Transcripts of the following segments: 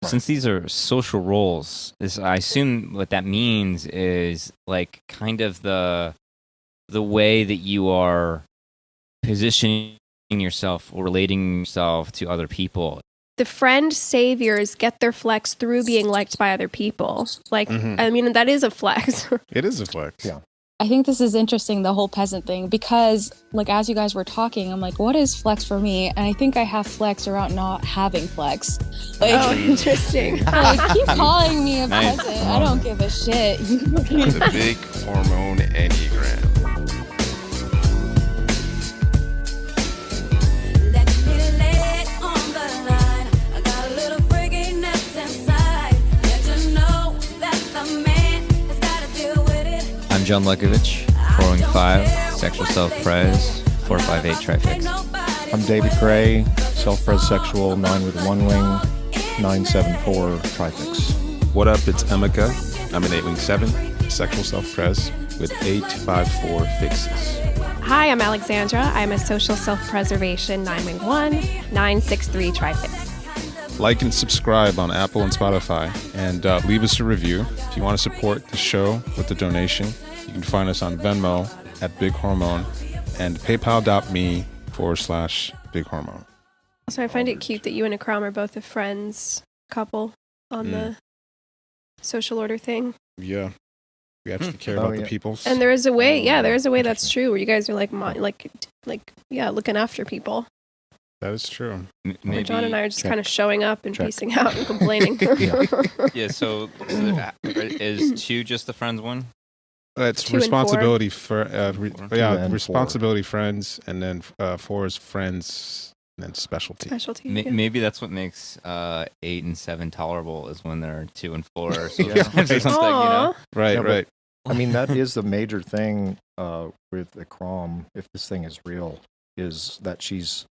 since these are social roles, I assume what that means is like kind of the way that you are positioning yourself or relating yourself to other people. The friend saviors get their flex through being liked by other people. Like, I mean, that is a flex. It is a flex. Yeah. I think this is interesting, the whole peasant thing, because like as you guys were talking, I'm like, what is flex for me? And I think I have flex around not having flex. Like, Oh, interesting. like, keep calling me a Nice. peasant. I don't give a shit. The big hormone Enneagram. I'm John Lekovich, 415, sexual self-pres, 458 trifix. I'm David Gray, self-pres sexual, 9 with 1 wing, 974 trifix. What up? It's Emeka. I'm an 8 wing 7, sexual self-pres with 854 fixes. Hi, I'm Alexandra. I'm a social self-preservation 9-wing-1, 963 trifix. Like and subscribe on Apple and Spotify, and leave us a review. If you want to support the show with a donation, you can find us on Venmo at Big Hormone and paypal.me/Big Hormone. So I find it cute that you and Ikram are both a friends couple on the social order thing. Yeah, we actually care about the yeah. peoples. And there is a way, there is a way that's true where you guys are like looking after people. That is true. Where Maybe, John and I are just kind of showing up and Check. piecing out and complaining. yeah, so is 2 just the friends one? It's 2 and 4. responsibility for 2 and responsibility friends, and then 4 is friends, and then specialty. Specialty. Ma- yeah. Maybe that's what makes 8 and 7 tolerable, is when they're 2 and 4 or something, Yeah. or something, you know? Aw. Right, Yeah, but- right. I mean, that is the major thing with Ikram, if this thing is real, is that she's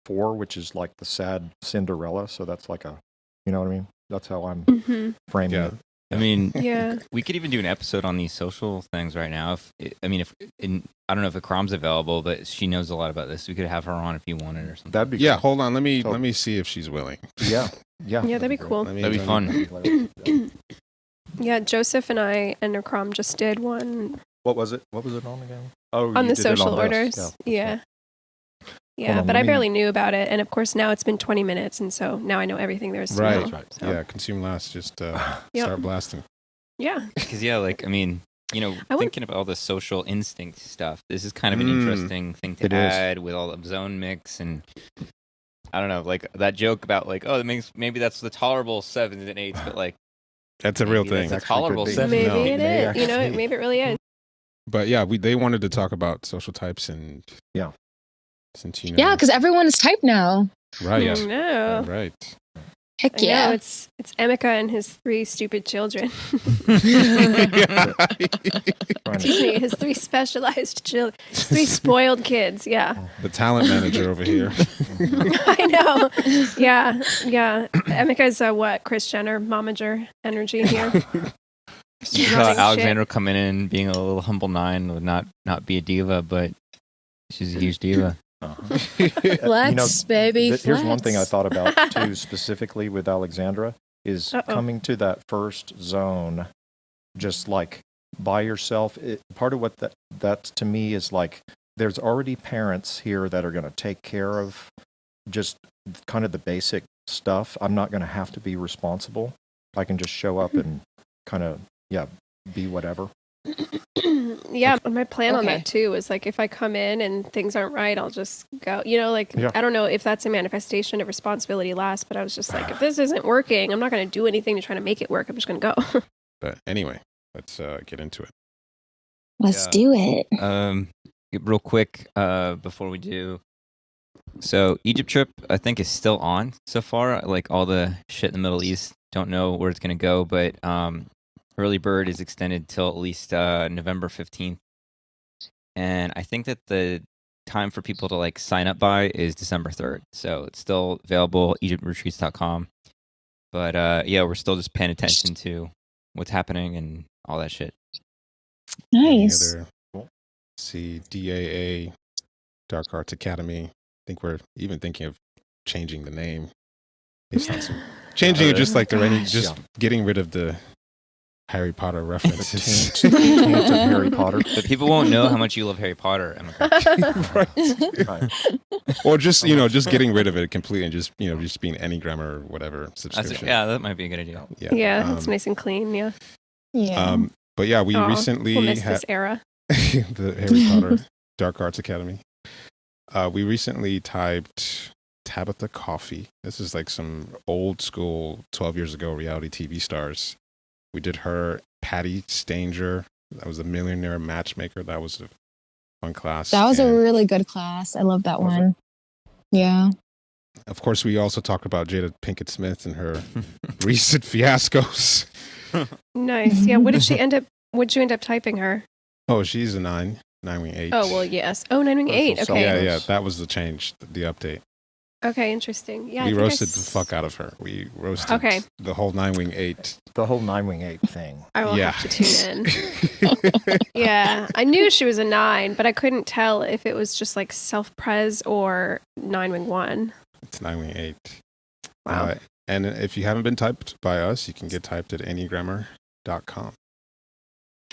4, which is like the sad Cinderella. So that's like you know what I mean? That's how I'm Mhm. framing Yeah. it. I mean, Yeah. we could even do an episode on these social things right now. I don't know if Ikram's available, but she knows a lot about this. We could have her on if you wanted or something. That'd be Yeah, cool. hold on. Let me see if she's willing. Yeah. Yeah, that'd be cool. Let me- That'd be let me- fun. Yeah, Joseph and I and Ikram just did one What was it? What was it on again? Oh, on you the did it social on orders. this. Yeah. Hold Yeah, on, but let I me- barely knew about it. And of course, now it's been 20 minutes. And so now I know everything there is to Right. know. So, Yeah, consume last. Just Yep. start blasting. Yeah. Because, yeah, like, I mean, you know, I would- thinking about all the social instinct stuff, this is kind of an interesting thing to It is. add with all the zone mix. And I don't know, like that joke about, like, oh, maybe that's the tolerable 7s and 8s, but like, That's a real maybe thing. That's a Actually could tolerable be. 7. Maybe No. it May is. You know, actually. maybe it really is. But yeah, they wanted to talk about social types, and Yeah. since you know, Yeah, because everyone's type now. right, Yeah. No. right. Heck I know, yeah. it's Emeka and his 3 stupid children. Trying Excuse to- me, his 3 specialized children. 3 spoiled kids. Yeah. The talent manager over here. I know. Yeah. Yeah. Emeka's what? Kris Jenner, momager energy here. Just running Alexandra coming in, being a little humble 9, would not be a diva, but she's a huge diva. Flex, baby. Here's one thing I flex. thought about too, specifically with Alexandra, is Uh-oh. coming to that first zone, just like by yourself. Part of what that to me is like, there's already parents here that are going to take care of just kind of the basic stuff. I'm not going to have to be responsible. I can just show up and kind of, be whatever. Yeah, my plan on Okay. that too is like if I come in and things aren't right, I'll just go. You know, like Yeah. I don't know if that's a manifestation of responsibility last, but I was just like, if this isn't working, I'm not going to do anything to try to make it work. I'm just going to go. But anyway, let's get into it. Let's Yeah. do it. Real quick, before we do. So Egypt trip, I think, is still on so far. Like all the shit in the Middle East, don't know where it's gonna go, but early bird is extended till at least November 15th, and I think that the time for people to like sign up by is December 3rd. So it's still available, EgyptRetreats.com. But yeah, we're still just paying attention to what's happening and all that shit. Nice. Any other, see, DAA, Dark Arts Academy. I think we're even thinking of changing the name based on some Changing it just like the rainy, gosh. just getting rid of the Harry Potter The references. taint of Harry Potter. But people won't know how much you love Harry Potter, Emeka. Right. Or just, just getting rid of it completely and just, just being Enneagram or whatever subscription. Yeah, that might be a good idea. Yeah, it's nice and clean. Yeah. Yeah. But yeah, we Aw, recently we'll miss had this era. the Harry Potter Dark Arts Academy. We recently typed Tabitha Coffee. This is like some old school 12 years ago reality TV stars. We did her. Patty Stanger. That was a millionaire matchmaker. That was a fun class. That was a And really good class. I love that one. Yeah. of course, we also talked about Jada Pinkett Smith and her recent fiascos. Nice. Yeah. What did she end up? Would you end up typing her? Oh, she's a 9-wing-8. Oh well, yes. Oh, 9-wing-8. Social Okay. Yeah. That was the change, the update. Okay. Interesting. Yeah. I We think I roasted the fuck out of her. We roasted Okay. the whole 9-wing-8. The whole 9-wing-8 thing. I will Yeah. have to tune in. Yeah, I knew she was a 9, but I couldn't tell if it was just like self-pres or 9-wing-1. It's 9-wing-8. Wow. And if you haven't been typed by us, you can get typed at enneagrammer.com.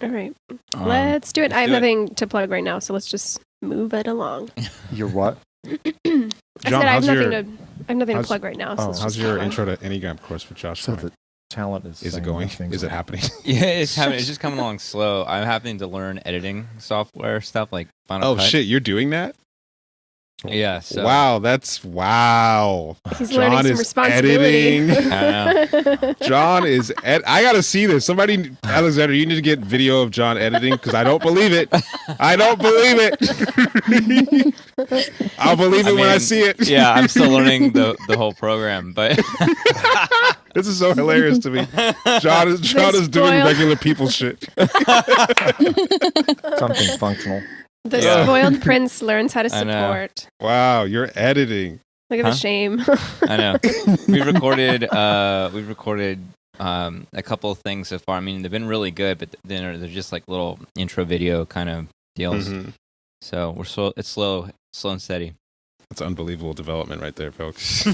All right, Let's let's do it. I have do it. nothing to plug right now, so let's just move it along. You're what? I John, said I have how's nothing your- to. I have nothing to how's- plug right now. So let's How's just your go on. intro to Enneagram course with Josh? So going? the talent is. Is it saying going? things Is it like- happening? Yeah, it's just coming along slow. I'm having to learn editing software stuff like Final Oh Cut. shit, you're doing that? Yeah. So, Wow, wow. He's John learning some is responsibility. editing. I John is I gotta see this. Somebody, Alexandra, you need to get video of John editing because I don't believe it. I don't believe it. I'll believe it when I mean, see it. Yeah, I'm still learning the whole program, but This is so hilarious to me. John is doing spoiled- regular people shit. Something functional. The Yeah. spoiled prince learns how to I know. support. Wow, you're editing. Look at Huh? the shame. I know we've recorded a couple of things so far. I mean, they've been really good, but then they're just like little intro video kind of deals. Mhm. So it's slow and steady. That's unbelievable development right there, folks.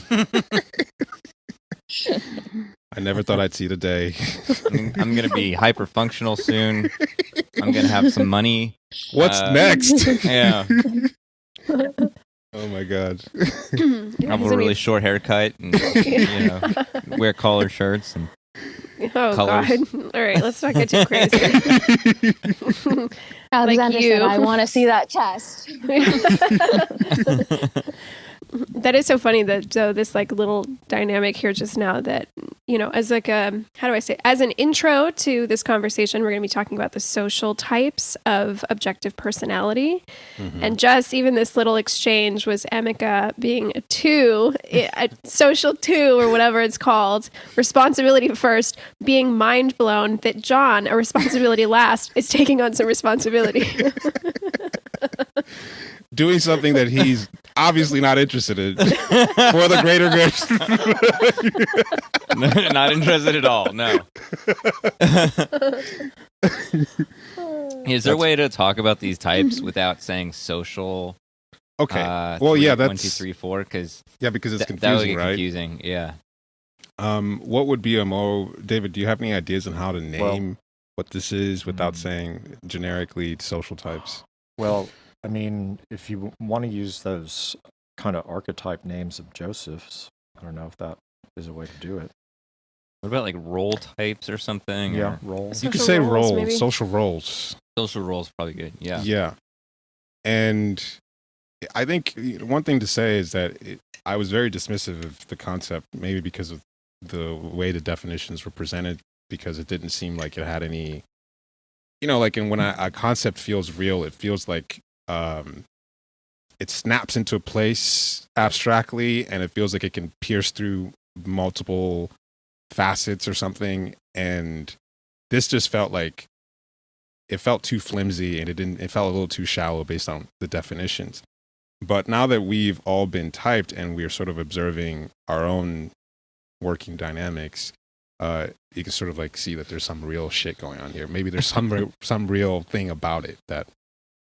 I never thought I'd see the day. I'm gonna be hyper functional soon. I'm gonna have some money. What's next? Yeah, Oh my god. Yeah, I'll he's have a gonna really be- short haircut and wear collared shirts and Oh colors. God! All right, let's not get too crazy. Alexandra you. said, I want to see that chest. That is so funny that this like little dynamic here just now that, as like a, how do I say, as an intro to this conversation, we're going to be talking about the social types of objective personality. And just even this little exchange was Emeka being a 2, a social 2 or whatever it's called, responsibility first, being mind blown that John, a responsibility last, is taking on some responsibility. Doing something that he's obviously not interested in for the greater good. not interested at all. No. Is there a way to talk about these types without saying social? Okay. Well, yeah, 1, that's 2, 3, 4, because yeah, because it's that would confusing, get right? confusing. Yeah. What would be David, do you have any ideas on how to name what this is without saying generically social types? Well, I mean, if you want to use those kind of archetype names of Joseph's, I don't know if that is a way to do it. What about like role types or something? Yeah, Or roles. You could Social say roles, roles, maybe? social roles. social roles probably good. Yeah. Yeah. And I think one thing to say is that I was very dismissive of the concept, maybe because of the way the definitions were presented, because it didn't seem like it had any, like when a concept feels real, it feels like it snaps into a place abstractly and it feels like it can pierce through multiple facets or something. And this just felt like it felt too flimsy and it felt a little too shallow based on the definitions. But now that we've all been typed and we're sort of observing our own working dynamics, you can sort of like see that there's some real shit going on here. Maybe there's some real thing about it that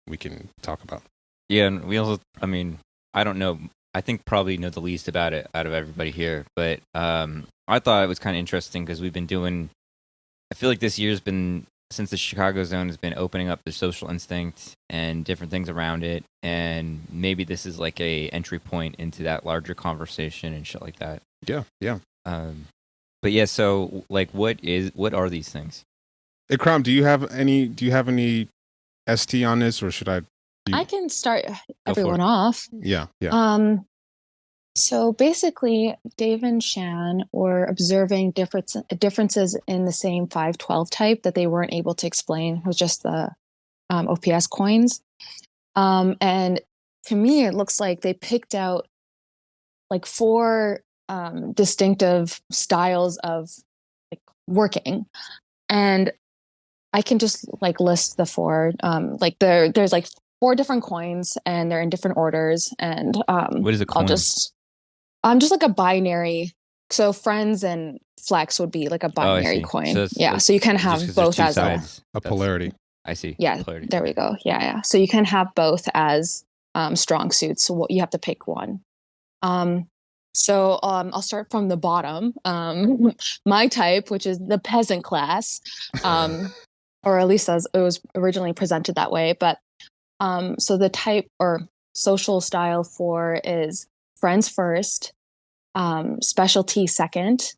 we can talk about. Yeah, and we also, I mean, I don't know. I think probably know the least about it out of everybody here. But I thought it was kind of interesting because we've been doing. I feel like this year's been since the Chicago zone has been opening up the social instinct and different things around it, and maybe this is like a entry point into that larger conversation and shit like that. Yeah. But yeah, so like, what are these things? Ikram, do you have any ST on this, or should I? I can start for everyone it. off. Yeah. So basically, Dave and Shan were observing differences in the same 512 type that they weren't able to explain. It was just the OPS coins. And to me, it looks like they picked out like 4 distinctive styles of like working. And I can just like list the 4. Like there's like 4 different coins, and they're in different orders. And What is a coin? Just like a binary. So friends and flex would be like a binary coin. So you can have both as a polarity. I see. Yeah, Polarity. there we go. Yeah. So you can have both as strong suits. So you have to pick one. So I'll start from the bottom. My type, which is the peasant class, or at least as it was originally presented that way. But so the type or social style 4 is friends first, specialty second,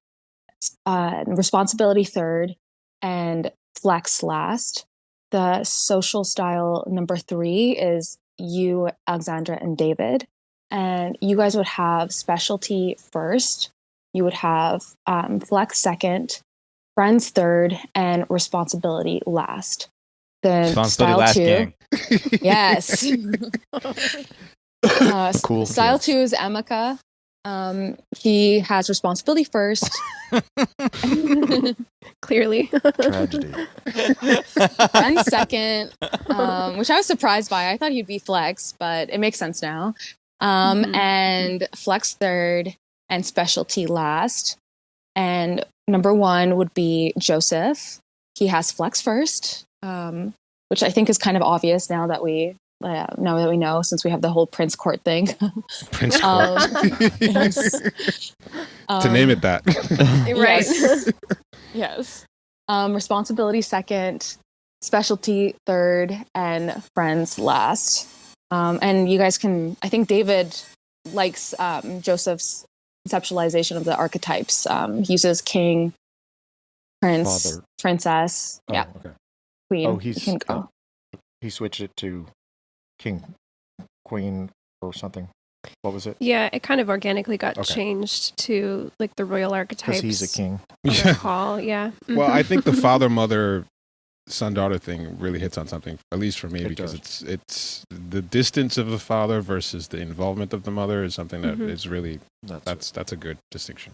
responsibility third, and flex last. The social style number 3 is you, Alexandra, and David. And you guys would have specialty first. You would have flex second, friends third, and responsibility last. Then style last 2. gang. Yes. Cool. Style kids. 2 is Emeka. He has responsibility first. Clearly. Tragedy. Friend second, which I was surprised by. I thought he'd be flex, but it makes sense now. And flex third, and specialty last. And number 1 would be Joseph. He has flex first, which I think is kind of obvious now that we know, since we have the whole Prince Court thing. Prince Court. Yes. To name it that. Right. Yes. Responsibility second, specialty third, and friends last. And you guys can, I think David likes Joseph's conceptualization of the archetypes. He uses king, prince, Father. princess, Okay. queen. Oh, You can go. he switched it to king, queen, or something. What was it? Yeah, it kind of organically got Okay. changed to like the royal archetypes. Because he's a king. Yeah. Call, yeah. Well, I think the father, mother, son, daughter thing really hits on something, at least for me, It because does. it's the distance of the father versus the involvement of the mother is something that is really that's a good distinction.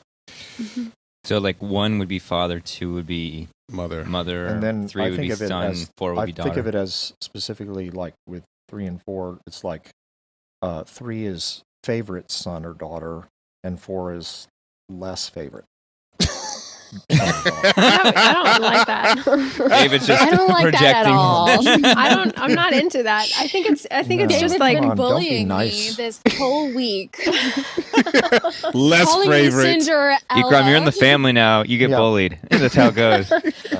So like 1 would be father, 2 would be Mother. And then 3 I would think be of it son, as 4 would I be daughter. think of it as specifically like with 3 and 4. It's like 3 is favorite son or daughter, and 4 is less favorite. I don't like that. David's just I don't like projecting. that at all. I'm not into that. I think it's No. just David's like been Come on, don't be bullying nice. me this whole week. Less Calling me favorite. Cinderella. Ikram, you're in the family now. You get Yeah. bullied. That's how it goes.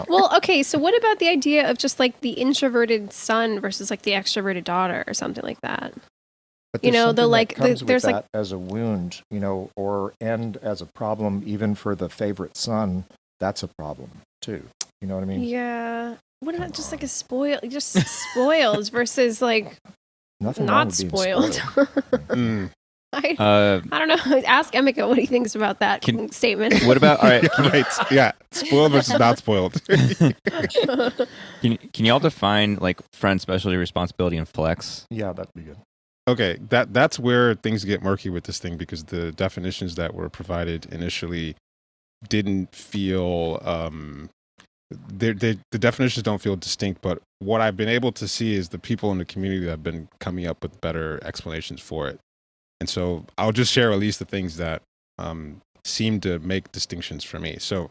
well, okay, so what about the idea of just like the introverted son versus like the extroverted daughter or something like that? But You there's know, the, something that like, comes there's, with like- that as a wound, or and as a problem, even for the favorite son. That's a problem too. You know what I mean? Yeah. What about just like just spoiled versus like Nothing wrong not with being spoiled? Mm. I don't know. Ask Emeka what he thinks about that statement. What about all right? Right. Yeah. Spoiled versus not spoiled. Can y'all define like friend, specialty, responsibility, and flex? Yeah, that'd be good. Okay, that's where things get murky with this thing, because the definitions that were provided initially didn't feel the definitions don't feel distinct. But what I've been able to see is the people in the community that have been coming up with better explanations for it. And so I'll just share at least the things that seem to make distinctions for me. So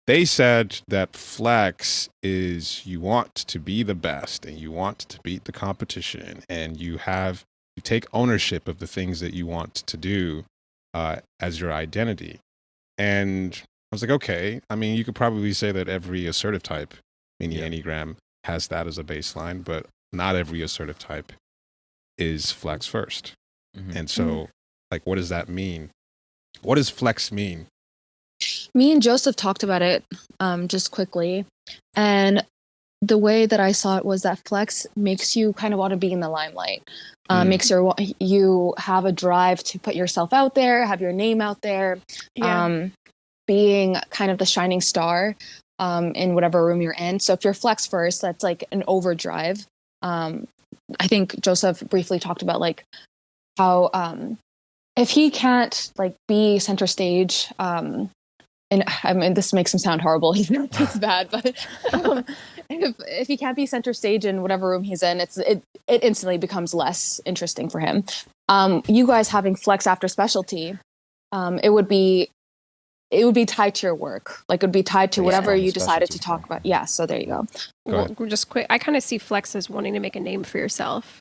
they said that flex is you want to be the best and you want to beat the competition, and you take ownership of the things that you want to do as your identity. And was like, okay. I mean, you could probably say that every assertive type in the Yeah. Enneagram has that as a baseline, but not every assertive type is flex first. Mhm. And so, like, what does that mean? What does flex mean? Me and Joseph talked about it just quickly. And the way that I saw it was that flex makes you kind of want to be in the limelight. Makes you have a drive to put yourself out there, have your name out there, being kind of the shining star in whatever room you're in. So if you're flex first, that's like an overdrive. I think Joseph briefly talked about like how if he can't like be center stage, and I mean, this makes him sound horrible. He's bad, but if he can't be center stage in whatever room he's in, it instantly becomes less interesting for him. You guys having flex after specialty, it would be tied to your work. Like it would be tied to whatever you decided to talk about. Yeah. So there you go. Well, just quick. I kind of see flex as wanting to make a name for yourself.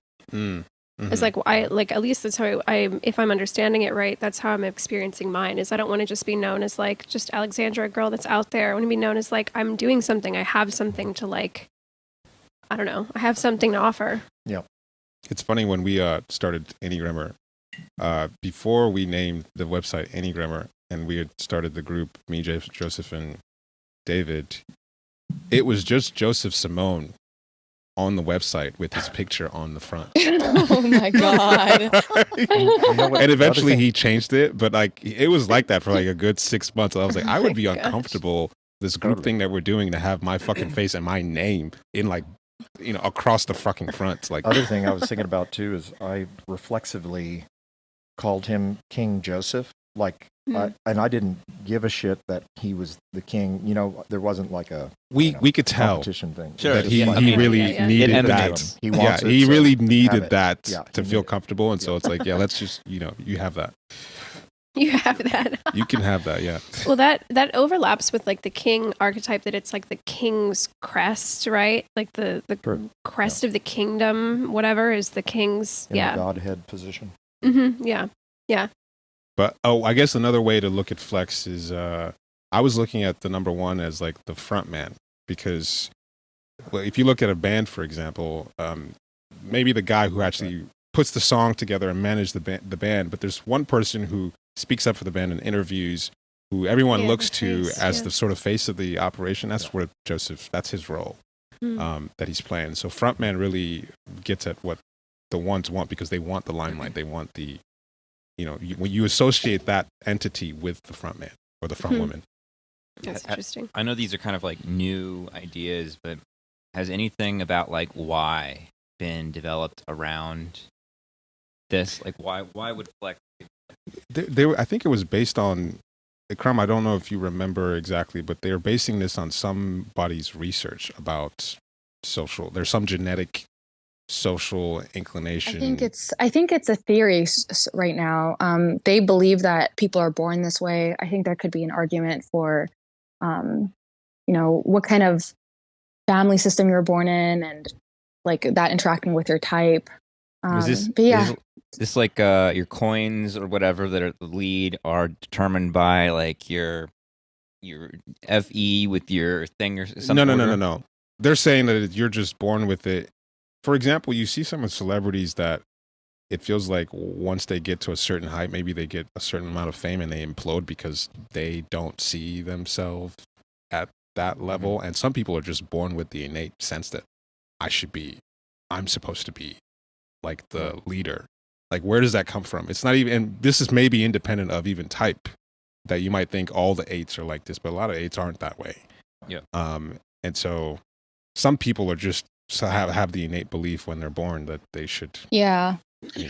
It's like at least that's how if I'm understanding it right, that's how I'm experiencing mine. Is I don't want to just be known as like just Alexandra, a girl that's out there. I want to be known as like I'm doing something. I have something to like. I don't know. I have something to offer. Yeah. It's funny when we started Enneagrammer, before we named the website Enneagrammer, and we had started the group, me, Joseph, and David. It was just Joseph Simone on the website with his picture on the front. Oh my God. And eventually he changed it, but like it was like that for like a good 6 months. I was like, I would be uncomfortable, this group thing that we're doing, to have my fucking face and my name in like, across the fucking front. Like, other thing I was thinking about too is I reflexively called him King Joseph. Like, and I didn't give a shit that he was the king. There wasn't like a we could tell competition thing. Sure. that he really needed that. He wants it, he so really have needed it. that Yeah, to he feel needed it. comfortable. And so it's like, yeah, let's just, you have that. You have that. You can have that, yeah. Well, that overlaps with like the king archetype, that it's like the king's crest, right? Like the True. crest of the kingdom, whatever is the king's. In the Godhead position. Yeah. But, I guess another way to look at flex is, I was looking at the number one as like the front man, because if you look at a band, for example, maybe the guy who actually puts the song together and manages the band, but there's one person who speaks up for the band in interviews, who everyone looks to as the sort of face of the operation. That's what that's his role that he's playing. So frontman really gets at what the ones want, because they want the limelight. They want the, when you associate that entity with the frontman or the front woman. That's interesting. I know these are kind of like new ideas, but has anything about like why been developed around this? Like why would flex? I think it was based on, Ikram, I don't know if you remember exactly, but they were basing this on somebody's research about there's some genetic social inclination. I think it's a theory right now. They believe that people are born this way. I think there could be an argument for, what kind of family system you were born in, and like that interacting with your type. Is this like your coins or whatever that are the lead are determined by like your FE with your thing or something? No. They're saying that you're just born with it. For example, you see some of celebrities that it feels like once they get to a certain height, maybe they get a certain amount of fame and they implode because they don't see themselves at that level. And some people are just born with the innate sense that I'm supposed to be like the leader. Like, where does that come from? It's not even, and this is maybe independent of even type, that you might think all the eights are like this, but a lot of eights aren't that way. Yeah. And so some people are just have the innate belief when they're born that they should. Yeah.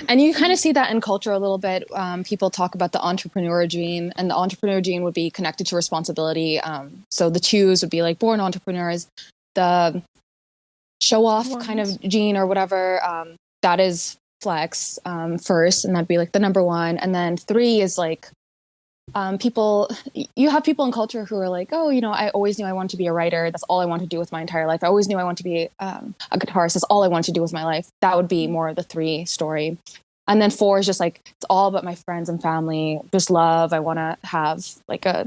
And you kind of see that in culture a little bit. People talk about the entrepreneur gene, and the entrepreneur gene would be connected to responsibility. So the Chews would be like born entrepreneurs. The show off kind of gene or whatever, that is flex first, and that'd be like the number one. And then 3 is like you have people in culture who are like, oh, I always knew I wanted to be a writer. That's all I wanted to do with my entire life. I always knew I wanted to be a guitarist. That's all I wanted to do with my life. That would be more of the 3 story. And then 4 is just like, it's all about my friends and family, just love. I want to have like a,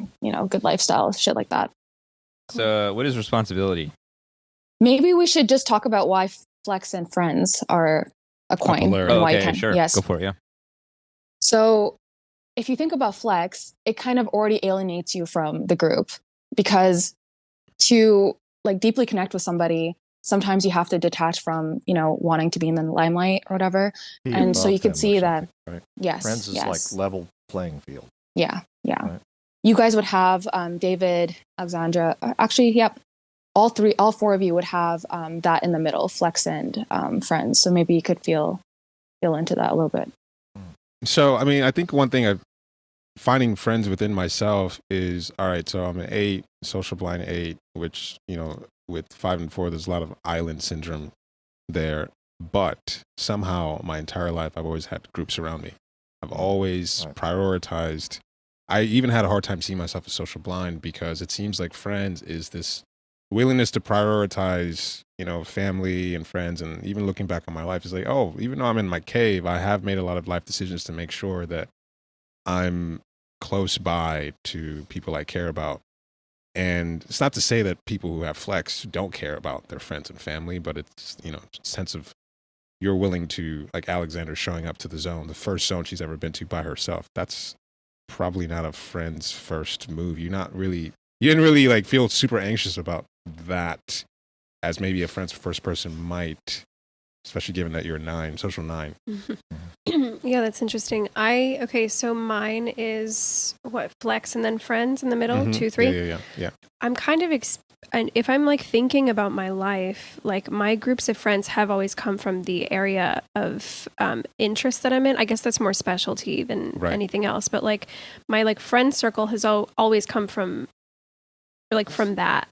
good lifestyle, shit like that. So what is responsibility? Maybe we should just talk about why flex and friends are a coin. Popularity. And why okay, sure. Yes. Go for it, yeah. So if you think about flex, it kind of already alienates you from the group, because to like deeply connect with somebody, sometimes you have to detach from, wanting to be in the limelight or whatever. Be And so above you could them or see that, something, right? yes. Friends is yes. like level playing field. Yeah. Right. You guys would have David, Alexandra, actually, yep. All 4 of you would have that in the middle, flex and friends. So maybe you could feel into that a little bit. So, I mean, I think one thing finding friends within myself is, all right, so I'm an 8, social blind 8, which, with 5 and 4, there's a lot of island syndrome there. But somehow my entire life, I've always had groups around me. I've always prioritized. I even had a hard time seeing myself as social blind, because it seems like friends is this willingness to prioritize, family and friends. And even looking back on my life, it's like, oh, even though I'm in my cave, I have made a lot of life decisions to make sure that I'm close by to people I care about. And it's not to say that people who have flex don't care about their friends and family, but it's, a sense of you're willing to, like Alexandra showing up to the zone, the first zone she's ever been to by herself. That's probably not a friend's first move. You didn't really like feel super anxious about that as maybe a friend's first person might, especially given that you're a 9, social 9. Yeah, that's interesting. So mine is flex and then friends in the middle, 2, 3. Yeah. I'm kind of, and if I'm like thinking about my life, like my groups of friends have always come from the area of interest that I'm in. I guess that's more specialty than anything else. But like my friend circle has always come from that,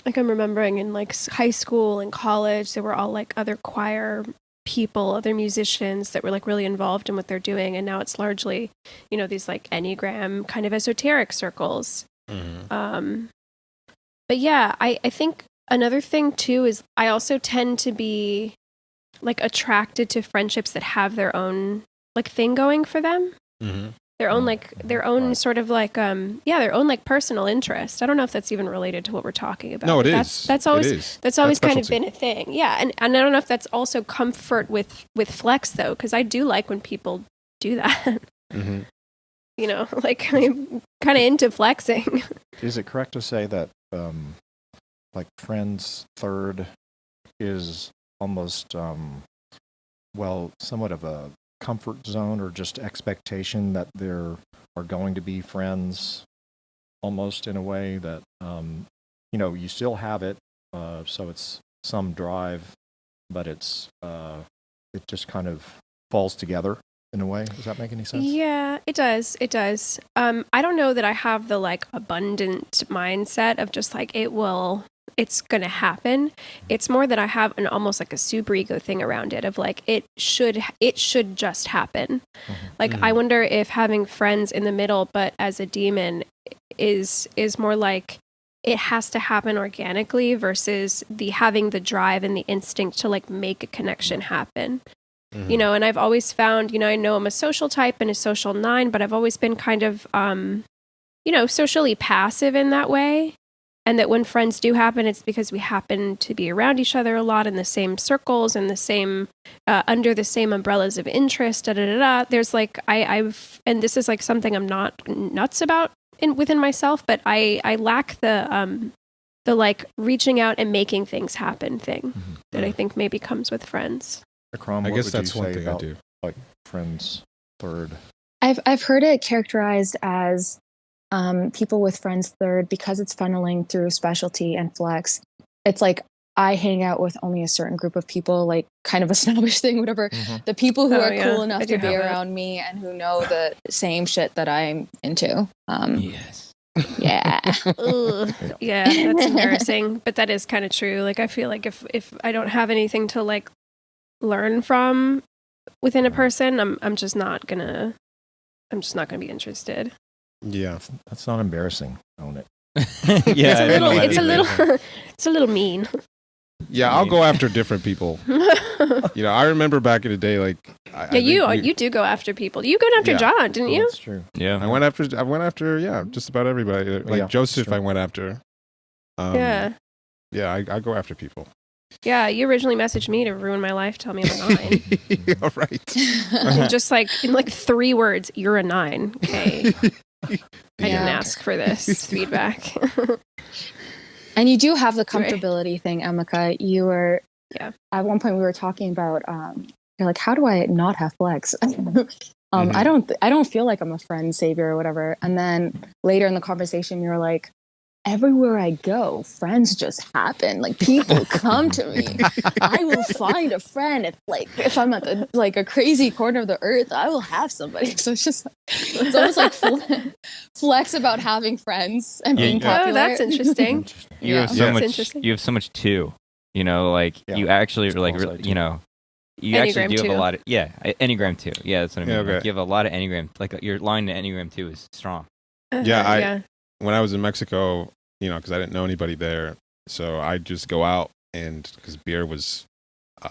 like I'm remembering in like high school and college, there were all like other choir people, other musicians that were like really involved in what they're doing. And now it's largely, these like Enneagram kind of esoteric circles. Mm-hmm. But yeah, I think another thing too is I also tend to be like attracted to friendships that have their own like thing going for them. Mm-hmm. Their own sort of like their own like personal interest. I don't know if that's even related to what we're talking about. No, it is. That's always kind of been a thing. Yeah, and I don't know if that's also comfort with flex though, because I do like when people do that. Mm-hmm. Like I'm kind of into flexing. Is it correct to say that like friends third is almost somewhat of a comfort zone, or just expectation that there are going to be friends, almost in a way that you still have it, so it's some drive, but it just kind of falls together in a way. Does that make any sense? Yeah, it does. I don't know that I have the like abundant mindset of just like it's going to happen. It's more that I have an almost like a super ego thing around it of like, it should just happen. Mm-hmm. Like, I wonder if having friends in the middle, but as a demon is more like it has to happen organically versus having the drive and the instinct to like make a connection happen. Mm-hmm. And I've always found, I know I'm a social type and a social 9, but I've always been kind of, socially passive in that way. And that when friends do happen, it's because we happen to be around each other a lot in the same circles and the same, under the same umbrellas of interest, There's like, and this is like something I'm not nuts about within myself, but I lack the like reaching out and making things happen thing that I think maybe comes with friends. Ikram, I what guess would that's you one say thing I about, do. like friends third? I've heard it characterized as people with friends third, because it's funneling through specialty and flex. It's like I hang out with only a certain group of people, like kind of a snobbish thing, whatever. Mm-hmm. The people who are cool I enough do to be have that. around me and who know the same shit that I'm into. Yes. Yeah. Ugh. Yeah, that's embarrassing, but that is kind of true. Like I feel like if I don't have anything to like learn from within a person, I'm just not gonna be interested. Yeah. That's not embarrassing. Own it. Yeah, It's a little mean. Yeah, I'll go after different people. I remember back in the day, like you do go after people. You went after John, didn't you? That's true. I went after just about everybody. Like Joseph, I went after. I go after people. Yeah, you originally messaged me to ruin my life. Tell me I'm a 9. All right. Just like in 3 words, you're a 9. Okay. I didn't ask for this feedback. And you do have the comfortability thing, Emeka. You were, at one point we were talking about, you're like, how do I not have flex? I don't feel like I'm a friend savior or whatever. And then later in the conversation, you were like, everywhere I go, friends just happen. Like people come to me. I will find a friend. If I'm at a crazy corner of the earth, I will have somebody. So it's almost like flex about having friends and being popular. Oh, that's interesting. You have so much too. You actually you actually do have a lot of Enneagram 2. Yeah, that's what I mean. Okay. Like, you have a lot of Enneagram. Like your line to Enneagram 2 is strong. When I was in Mexico, because I didn't know anybody there, so I'd just go out because beer was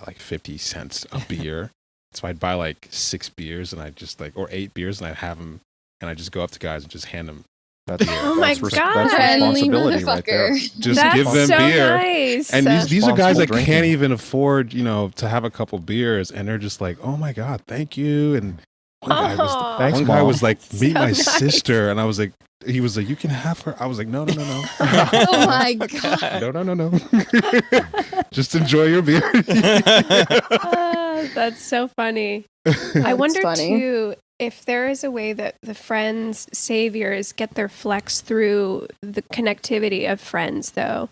like 50 cents a beer. So I'd buy like 6 beers and I'd just or 8 beers and I'd have them and I'd just go up to guys and just hand them beer. Oh my God. That's responsibility right there. Just give them so beer. Nice. And these are guys that can't even afford, to have a couple beers, and they're just like, oh my God, thank you. And one guy was like, meet my sister. And I was like, he was like, you can have her. I was like, no. Oh my God. No. Just enjoy your beer. That's so funny. I wonder too if there is a way that the friends saviors get their flex through the connectivity of friends, though.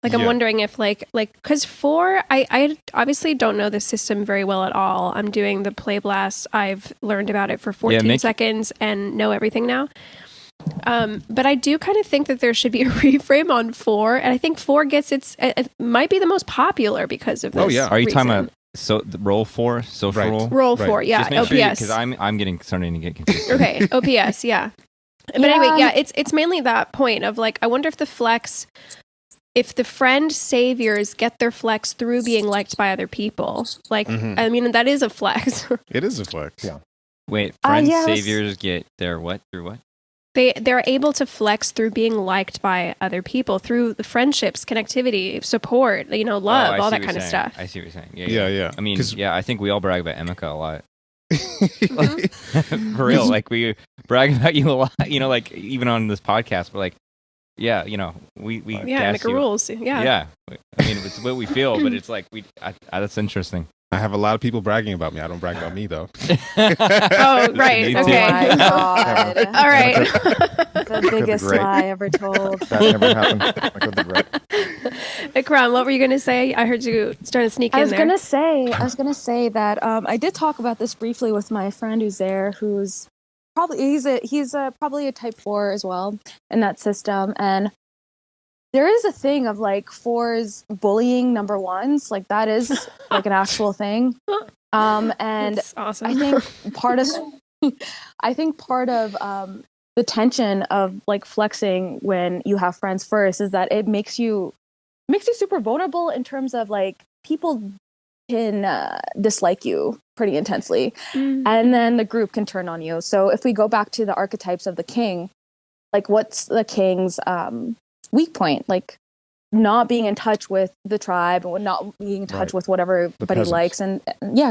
I'm wondering if because 4, I obviously don't know the system very well at all. I'm doing the play blast. I've learned about it for 14 seconds and know everything now. But I do kind of think that there should be a reframe on 4, and I think 4 gets it might be the most popular because of this. Oh yeah, are you talking about the roll 4 social roll? Roll 4, yeah. Just make OPS because I'm starting to get confused. Okay, OPS, yeah. But anyway, it's mainly that point of I wonder if the flex. If the friend saviors get their flex through being liked by other people, I mean, that is a flex. It is a flex. Yeah. Wait, friend saviors get their what through what? They're able to flex through being liked by other people through the friendships, connectivity, support, love, all that kind of stuff. I see what you're saying. Yeah. I mean, I think we all brag about Emeka a lot. For real, we brag about you a lot. Even on this podcast, we're like. Yeah, we Emeka rules. Yeah. I mean, it's what we feel, but it's that's interesting. I have a lot of people bragging about me. I don't brag about me though. Oh, right. Okay. Oh my God. All right. The biggest lie ever told. That never happened. Ikram, what were you going to say? I heard you starting to sneak in there. I was gonna say that I did talk about this briefly with my friend who's there, who's he's probably a type 4 as well in that system, and there is a thing of 4s bullying number 1s, that is an actual thing. And that's awesome. I think part of the tension of flexing when you have friends first is that it makes you super vulnerable in terms of people can dislike you pretty intensely, and then the group can turn on you. So if we go back to the archetypes of the king, what's the king's weak point? Not being in touch with the tribe, and not being in touch with what everybody likes, and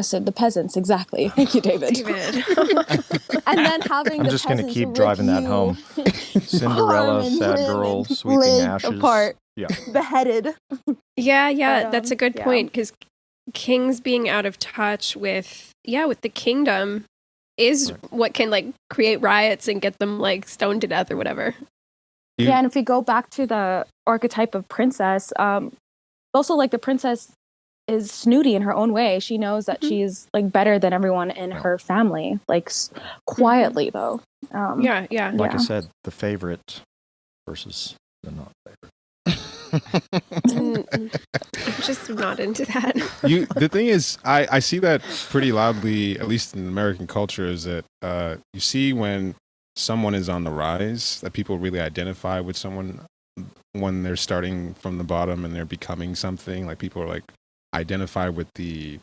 so the peasants, exactly. Thank you, David. And then having I'm just going to keep driving that home. Cinderella, sad girl, sweeping ashes, apart, beheaded. That's a good point, because kings being out of touch with the kingdom is what can create riots and get them stoned to death or whatever. Yeah, and if we go back to the archetype of princess, also the princess is snooty in her own way. She knows that she's better than everyone in her family, quietly though. Yeah. Like I said, the favorite versus the not favorite. I'm just not into that. The thing is, I see that pretty loudly, at least in American culture, is that you see when someone is on the rise, that people really identify with someone when they're starting from the bottom and they're becoming something. Like people are like identify with the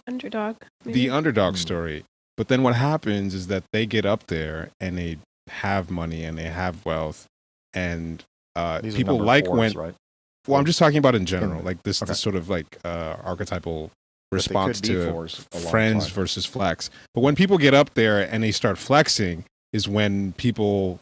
Underdog. the underdog story. But then what happens is that they get up there and they have money and they have wealth, and These are people number like fours, when. right? Well, I'm just talking about in general, Okay. like this sort of like archetypal But they response could be to fours a long friends time. versus flex. But when people get up there and they start flexing, is when people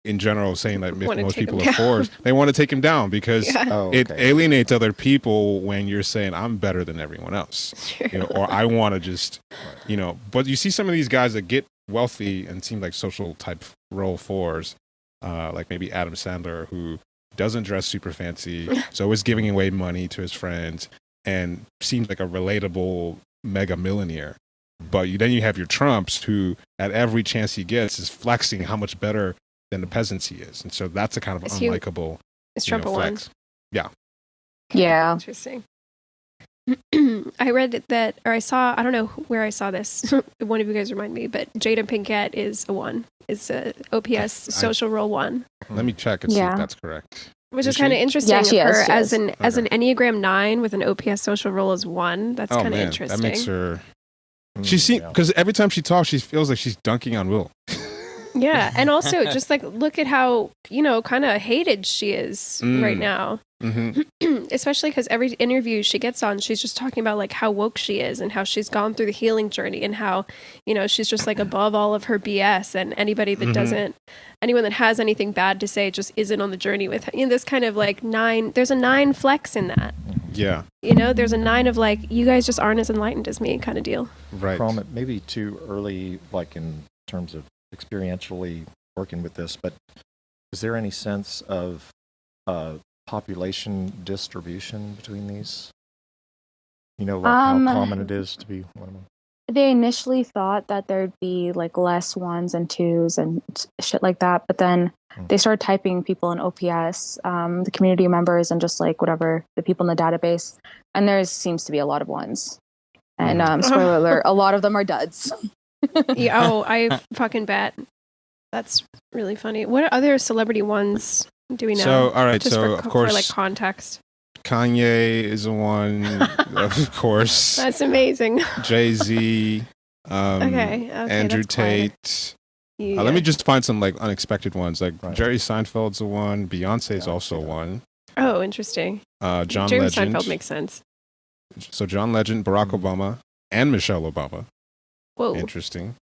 in general saying that if Wanna most take people them are fours, they want to take them down because Yeah. Oh, it okay. alienates other people when you're saying I'm better than everyone else, you know, or I want to just, you know. But you see some of these guys that get wealthy and seem like social type role fours, like maybe Adam Sandler, who doesn't dress super fancy, so is giving away money to his friends and seems like a relatable mega millionaire. But then you have your Trumps who, at every chance he gets, is flexing how much better than the peasants he is, and so that's a kind of Is he- unlikable. Is you know, Trump a one? flex. Yeah. Interesting. I read that, or I saw, I don't know where I saw this. One of you guys remind me, but Jada Pinkett is a one. Is a OPS social role one, Let me check and see Yeah. if that's correct. which Is is kind of she? interesting. Yeah, she of her is, she as is. an Enneagram 9 with an OPS social role as one. That's Oh kind of man, interesting. that makes her. Mm, She seems yeah. because every time she talks, she feels like she's dunking on Will. Yeah, and also just like look at how kind of hated she is right now. Mm-hmm. Especially because every interview she gets on, she's just talking about like how woke she is and how she's gone through the healing journey and how she's just like above all of her BS, and anybody that anyone that has anything bad to say just isn't on the journey with her. This kind of like 9. There's a 9 flex in that. Yeah, There's a 9 of like you guys just aren't as enlightened as me kind of deal. right. Chrome, it may be too early, like in terms of experientially working with this, but is there any sense of population distribution between these? Like how common it is to be one of them? They initially thought that there'd be like less 1s and 2s and shit like that, but then they started typing people in OPS, the community members, and just like whatever the people in the database, and there seems to be a lot of 1s. And spoiler alert, a lot of them are duds. Yeah, I fucking bet. That's really funny. What other celebrity ones do we know? So all right, Just so for, of course, for like context. Kanye is a one, of course. That's amazing. Jay-Z, Okay, Andrew that's quieter. Tate. Yeah. Let me just find some like unexpected ones. Like Right. Jerry Seinfeld's a one. Beyonce is Yeah, I also see that. one. Oh, interesting. John Jerry Legend. Seinfeld makes sense. So John Legend, Barack Mhm. Obama, and Michelle Obama. Whoa. Interesting.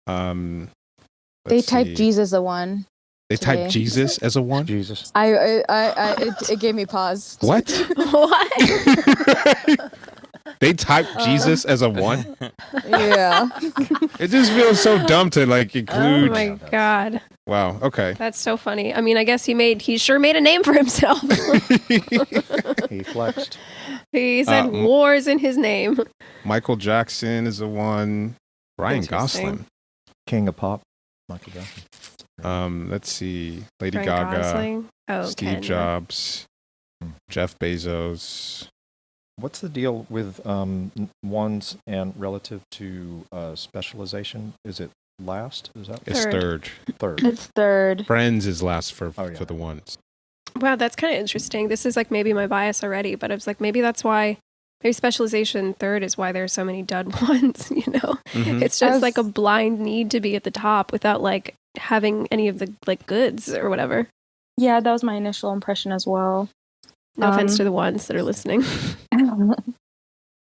They let's typed see. Jesus a 1. They today. typed Jesus as a one. Jesus. It gave me pause. What? What? They typed Jesus as a one. Yeah. It just feels so dumb to like Oh include. my god. Wow. Okay. That's so funny. I mean, I guess he sure made a name for himself. He flexed. He said wars in his name. Michael Jackson is a one. Ryan Interesting. Gosling. King of pop. Michael Jackson. Let's see. Lady Ryan Gaga. Gosling. Oh, Steve Ken, yeah. Jobs. Hmm. Jeff Bezos. What's the deal with ones and relative to specialization? Is it last? Is that It's Third. third. It's 3rd. Friends is last for Oh, yeah. for the ones. Wow, that's kind of interesting. This is like maybe my bias already, but I was like, maybe that's why. Maybe specialization 3rd is why there's so many dud ones. Mhm. It's just As- like a blind need to be at the top without like having any of the like goods or whatever. Yeah, that was my initial impression as well. No offense Um, to the ones that are listening.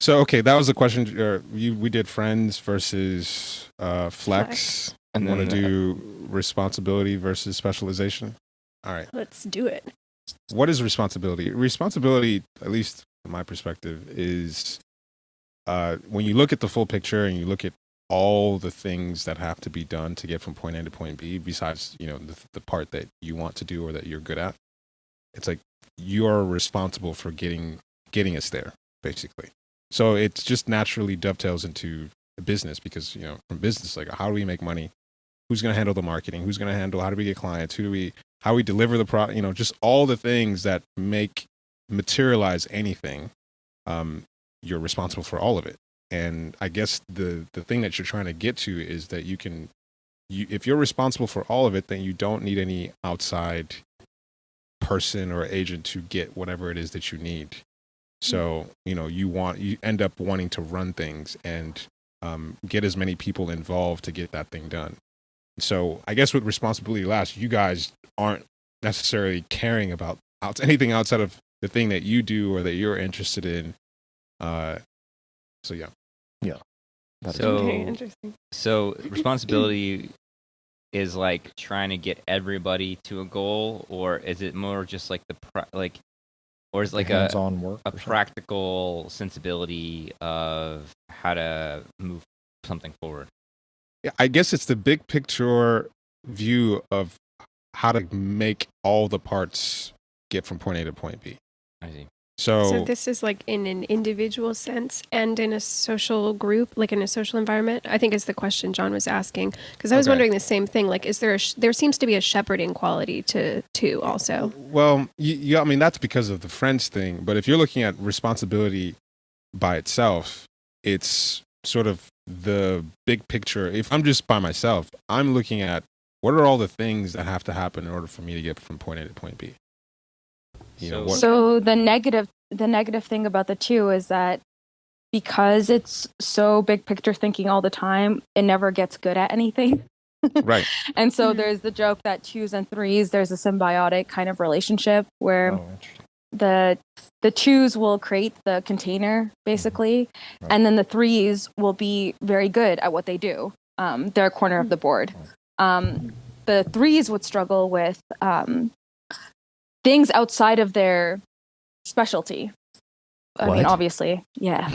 So okay, that was the question. We did friends versus flex. And Want to then do responsibility versus specialization? All right. Let's do it. What is responsibility? Responsibility, at least from my perspective, is when you look at the full picture and you look at all the things that have to be done to get from point A to point B, besides the part that you want to do or that you're good at. It's like you're responsible for getting us there, basically. So it just naturally dovetails into business because from business, like how do we make money? Who's going to handle the marketing? Who's going to handle how do we get clients? How we deliver the product? Just all the things that make materialize anything. You're responsible for all of it. And I guess the thing that you're trying to get to is that if you're responsible for all of it, then you don't need any outside person or agent to get whatever it is that you need. So, you end up wanting to run things and get as many people involved to get that thing done. So I guess with responsibility last, you guys aren't necessarily caring about anything outside of the thing that you do or that you're interested in. So yeah. That is Okay, interesting. So responsibility is like trying to get everybody to a goal, or is it more just like or is it like hands-on work a or something. practical sensibility of how to move something forward? Yeah, I guess it's the big picture view of how to make all the parts get from point A to point B. I see. So this is like in an individual sense and in a social group, like in a social environment, I think is the question John was asking. Because I was wondering the same thing. Like, is there there seems to be a shepherding quality to also. Well, I mean, that's because of the friends thing. But if you're looking at responsibility by itself, it's sort of the big picture. If I'm just by myself, I'm looking at what are all the things that have to happen in order for me to get from point A to point B. So the negative thing about the two is that because it's so big picture thinking all the time, it never gets good at anything. Right. And so there's the joke that 2s and 3s, there's a symbiotic kind of relationship where the 2s will create the container basically, Right. and then the 3s will be very good at what they do. They're a corner of the board. The 3s would struggle with things outside of their specialty. I mean, obviously, yeah.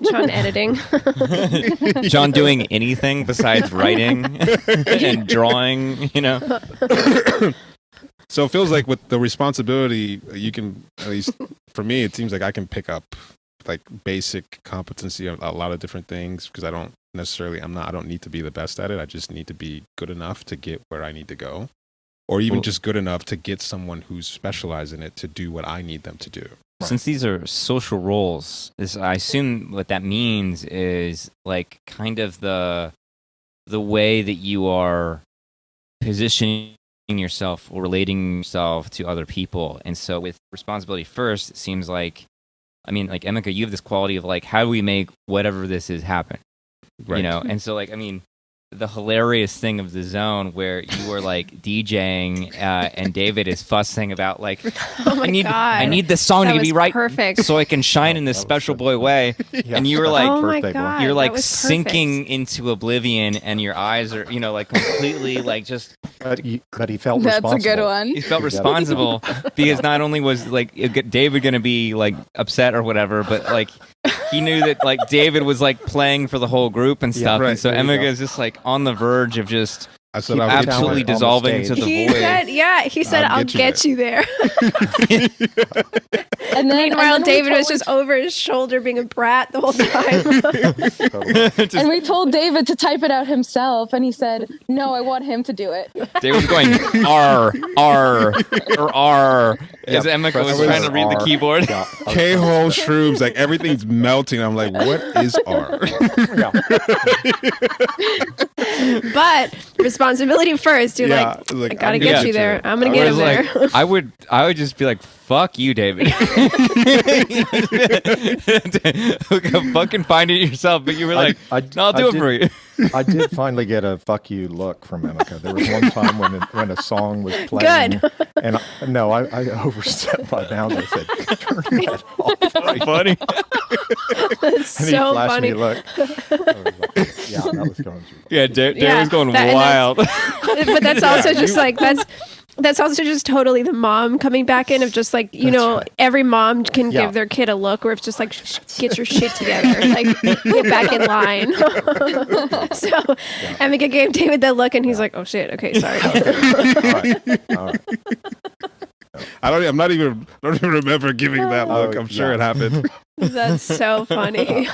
John editing. John doing anything besides writing and drawing, So it feels like with the responsibility, you can, at least for me, it seems like I can pick up like basic competency of a lot of different things because I don't need to be the best at it. I just need to be good enough to get where I need to go. Or even just good enough to get someone who's specialized in it to do what I need them to do. Since these are social roles, I assume what that means is like kind of the way that you are positioning yourself or relating yourself to other people. And so with responsibility first, it seems like, I mean, like Emeka, you have this quality of like, how do we make whatever this is happen? Right. And so like, I mean, the hilarious thing of the zone where you were like DJing and David is fussing about like, Oh my God. I need this song That to be was right perfect. so I can shine in this special boy way. And you were like, Oh my birthday boy. God. you're that like was sinking perfect. into oblivion and your eyes are, like completely like just, But he felt That's responsible. a good one. he felt responsible because not only was like David going to be like upset or whatever, but like he knew that like David was like playing for the whole group and stuff. right, And so there you Emeka go. is just like on the verge of just I said Keep I the would absolutely talent on the dissolving into stage. the He void. said, I'll get you there. And then Meanwhile, we David was told- just over his shoulder being a brat the whole time. Totally. And we told David to type it out himself, and he said, "No, I want him to do it." David was going R or R as Emeka was press trying to read the R. keyboard. Yeah. K-hole shrooms, like everything's melting. I'm like, what is R? Yeah. But responsibility first. You're Yeah, like, like, I gotta I'm get getting you there. you. I'm gonna get him there. Like, I would just be like, fuck you, David. Fucking find it yourself. But you were like, no, I'll do it for you. I did finally get a "fuck you" look from Emeka. There was one time when a song was playing, Good. and I overstepped my bounds. I said, "Turn that off!" Funny. That's And he so flashed funny. me a look. I was like, yeah, that was going too far. Yeah, David Yeah, was going and wild. But that's also just like that's also just totally the mom coming back in of just like, Right. every mom can Yeah. give their kid a look where it's just like, get your shit together, like get back in line. So Emeka gave David that look and he's like, oh shit, okay, sorry. All right. I don't even remember giving that look. I'm sure it happened. That's so funny.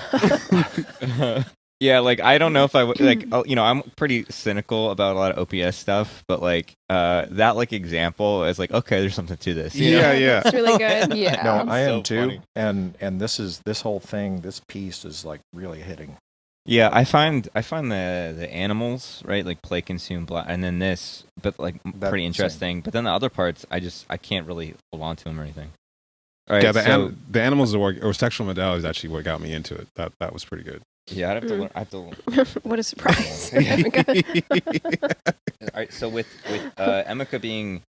Yeah, like I don't know if I would like. I'm pretty cynical about a lot of OPS stuff, but like that like example is like, okay, there's something to this. you know? Yeah. It's really good. Yeah. No, I am So too. funny. And this whole thing, this piece is like really hitting. Yeah, I find the animals, right, like play, consume, and then this, but like pretty interesting. Same. But then the other parts, I can't really hold on to them or anything. All right, Yeah, so the animals or sexual modality is actually what got me into it. That was pretty good. yeah, I have to learn. What a surprise. All right, so with Emeka being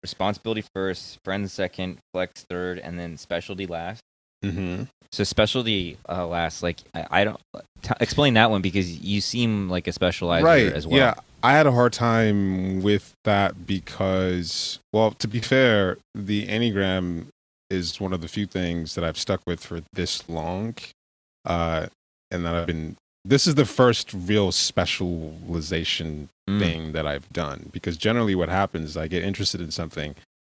responsibility first, friends second, flex third, and then specialty last. Mm-hmm. So specialty last, like I don't explain that one because you seem like a specializer as well. Yeah, I had a hard time with that because, well, to be fair, the Enneagram is one of the few things that I've stuck with for this long, and that I've been. This is the first real specialization thing that I've done, because generally what happens is I get interested in something,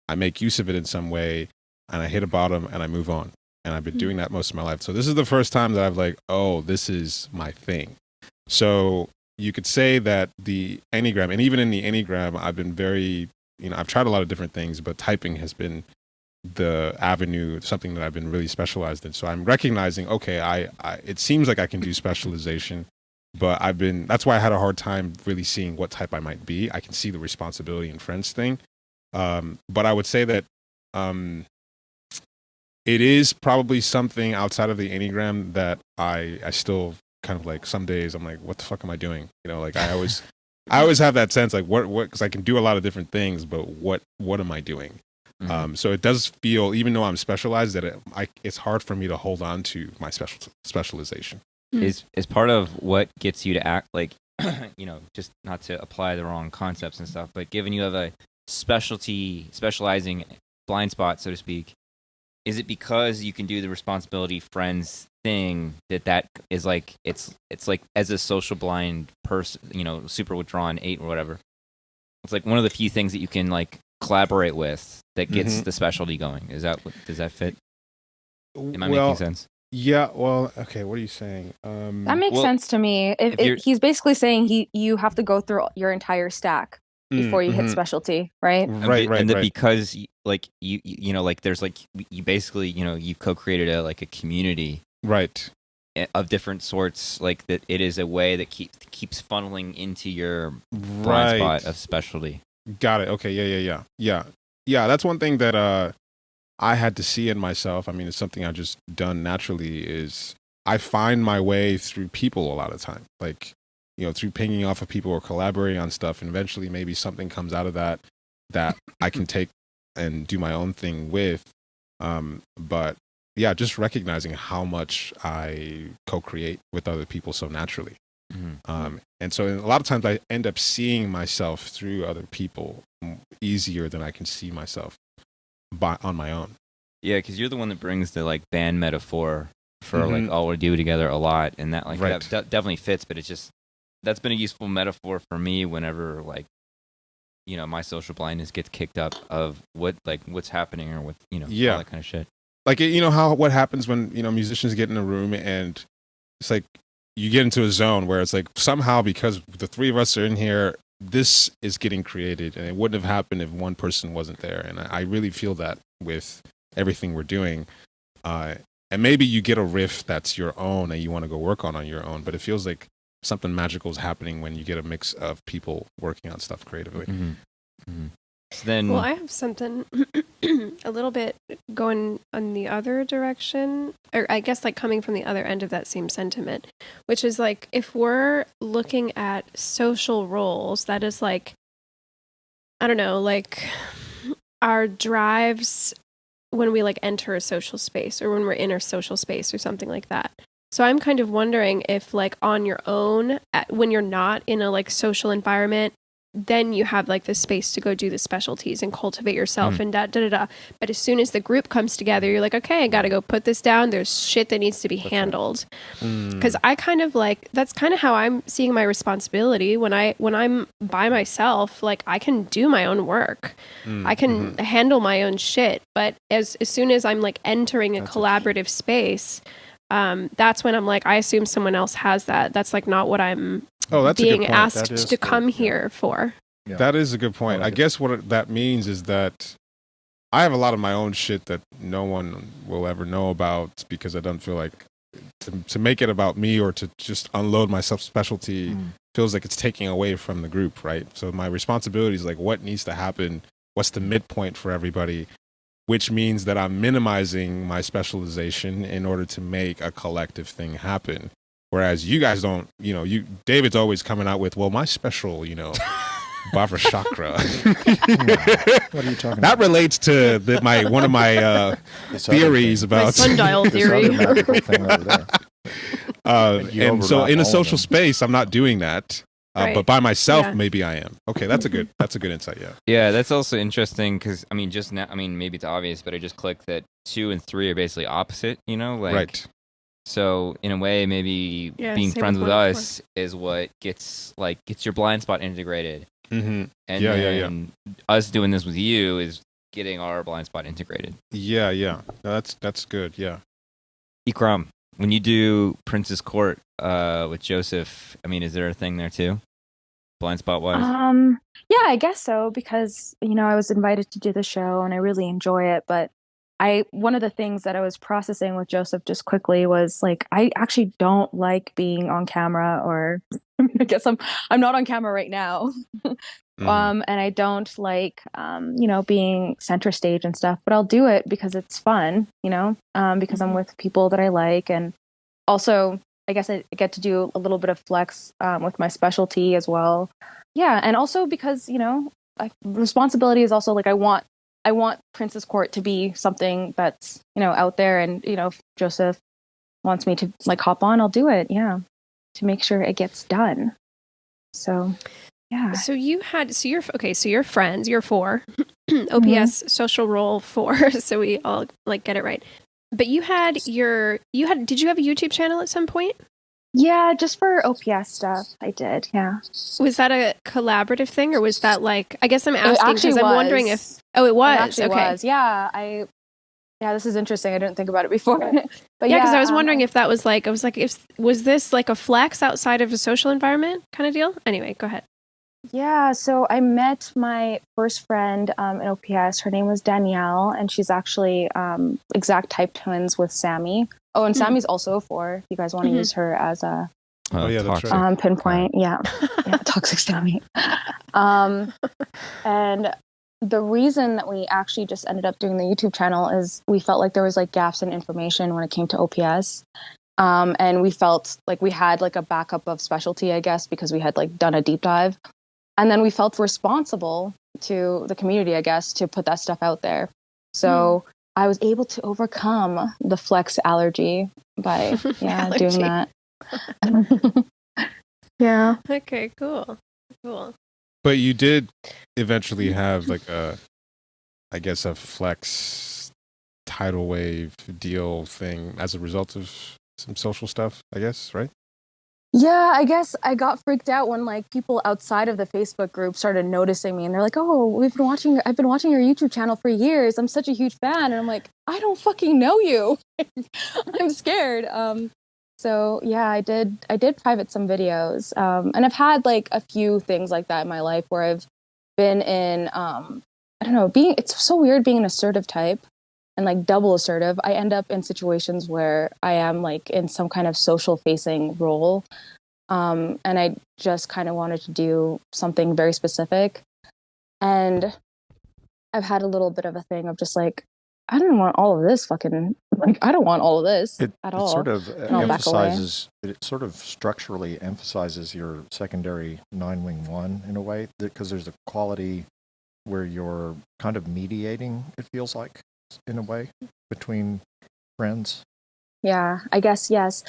I make use of it in some way, and I hit a bottom and I move on. And I've been doing that most of my life. So this is the first time that I've like, oh, this is my thing. So you could say that the Enneagram, and even in the Enneagram, I've been very, I've tried a lot of different things, but typing has been the avenue, something that I've been really specialized in. So I'm recognizing, okay, it seems like I can do specialization, but that's why I had a hard time really seeing what type I might be. I can see the responsibility and friends thing. But I would say that, it is probably something outside of the Enneagram that I still kind of like, some days I'm like, what the fuck am I doing? Like I always have that sense like what, cause I can do a lot of different things, but what am I doing? Mm-hmm. So it does feel, even though I'm specialized, that it's hard for me to hold on to my specialization. Is part of what gets you to act like, just not to apply the wrong concepts and stuff, but given you have a specializing blind spot, so to speak, is it because you can do the responsibility friends thing that is like it's like as a social blind person, super withdrawn 8 or whatever, it's like one of the few things that you can like collaborate with that gets the specialty going. Does that fit? Am I making sense? Yeah, well, okay, what are you saying? That makes sense to me. He's basically saying you have to go through your entire stack before you hit specialty, right? Right. Because like you like there's like you basically you've co-created a community, right, of different sorts, like that it is a way that keeps funneling into your blind spot of specialty. Got it. Okay. Yeah. That's one thing that I had to see in myself. I mean, it's something I've just done naturally. Is I find my way through people a lot of time, like through pinging off of people or collaborating on stuff, and eventually maybe something comes out of that I can take and do my own thing with. But yeah, just recognizing how much I co-create with other people so naturally. And so a lot of times I end up seeing myself through other people easier than I can see myself on my own. Yeah, because you're the one that brings the like band metaphor for like all we do together a lot, and that like that definitely fits. But it's just that's been a useful metaphor for me whenever like my social blindness gets kicked up of what's happening or what all that kind of shit. Like what happens when musicians get in a room and it's like you get into a zone where it's like somehow because the three of us are in here, this is getting created, and it wouldn't have happened if one person wasn't there. And I really feel that with everything we're doing. And maybe you get a riff that's your own and you want to go work on your own, but it feels like something magical is happening when you get a mix of people working on stuff creatively. So then, well, I have something a little bit going on the other direction, or I guess like coming from the other end of that same sentiment, which is like if we're looking at social roles, that is like, I don't know, like our drives when we like enter a social space or when we're in a social space or something like that. So I'm kind of wondering if like on your own, when you're not in a like social environment, then you have like the space to go do the specialties and cultivate yourself and da. But as soon as the group comes together, you're like, okay, I got to go put this down. There's shit that needs to be handled. Because I kind of like, that's kind of how I'm seeing my responsibility when I'm by myself. Like I can do my own work. I can handle my own shit. But as soon as I'm like entering a collaborative space, that's when I'm like, I assume someone else has that. That's like not what I'm being asked to come here for. Yeah. That is a good point. I guess what that means is that I have a lot of my own shit that no one will ever know about because I don't feel like to make it about me or to just unload my subspecialty feels like it's taking away from the group, right? So my responsibility is like what needs to happen, what's the midpoint for everybody, which means that I'm minimizing my specialization in order to make a collective thing happen. Whereas you guys don't, David's always coming out with, well, my special, Bhavra chakra. What are you talking about? That relates to one of my theories about sundial theory. This other magical thing over there. And so in a social space, I'm not doing that. Right. But by myself, Yeah. maybe I am. Okay, that's a good insight. Yeah. Yeah, that's also interesting because just now, maybe it's obvious, but I just clicked that 2 and 3 are basically opposite. Right. So in a way, maybe being same friends with with one and us is what gets your blind spot integrated, Mm-hmm. and then us doing this with you is getting our blind spot integrated. Yeah. No, that's good. Yeah. Ikram, when you do Princess Court with Joseph, is there a thing there too, blind spot wise? Yeah, I guess so, because I was invited to do the show and I really enjoy it, but one of the things that I was processing with Joseph just quickly was like, I actually don't like being on camera, or I guess I'm not on camera right now. And I don't like being center stage and stuff, but I'll do it because it's fun, because I'm with people that I like. And also I guess I get to do a little bit of flex with my specialty as well. Yeah. And also because, responsibility is also like, I want Princess Court to be something that's, out there. And, if Joseph wants me to like hop on, I'll do it. Yeah. To make sure it gets done. So, yeah. So you're friends, you're 4, OPS social role 4. So we all like get it right. But did you have a YouTube channel at some point? Yeah, just for OPS stuff, I did. Yeah. Was that a collaborative thing, or was that like? I guess I'm asking because I'm wondering if. Oh, it was. It actually okay. was. Yeah. Yeah, this is interesting. I didn't think about it before. But yeah, because I was wondering if that was like. I was like, was this like a flex outside of a social environment kind of deal? Anyway, go ahead. Yeah, so I met my first friend in OPS. Her name was Danielle, and she's actually exact type twins with Sammy. Oh, and Sammy's also a 4. If you guys want to use her as a that's right. pinpoint. Yeah, toxic Sammy. And the reason that we actually just ended up doing the YouTube channel is we felt like there was like gaps in information when it came to OPS. And we felt like we had like a backup of specialty, I guess, because we had like done a deep dive. And then we felt responsible to the community, I guess, to put that stuff out there. So I was able to overcome the flex allergy by doing that. Yeah. Okay, cool. But you did eventually have like a flex tidal wave deal thing as a result of some social stuff, I guess, right? Yeah, I guess I got freaked out when like people outside of the Facebook group started noticing me, and they're like, "Oh, I've been watching your YouTube channel for years. I'm such a huge fan." And I'm like, "I don't fucking know you." I'm scared. So yeah, I did private some videos. And I've had like a few things like that in my life where I've been in I don't know, it's so weird being an assertive type and like double assertive. I end up in situations where I am like in some kind of social facing role. And I just kind of wanted to do something very specific. And I've had a little bit of a thing of just like, I don't want all of this I don't want all of this at all. It sort of structurally emphasizes your secondary 9-wing-1 in a way, because there's a quality where you're kind of mediating, it feels like, in a way, between friends. Yeah, I guess, yes.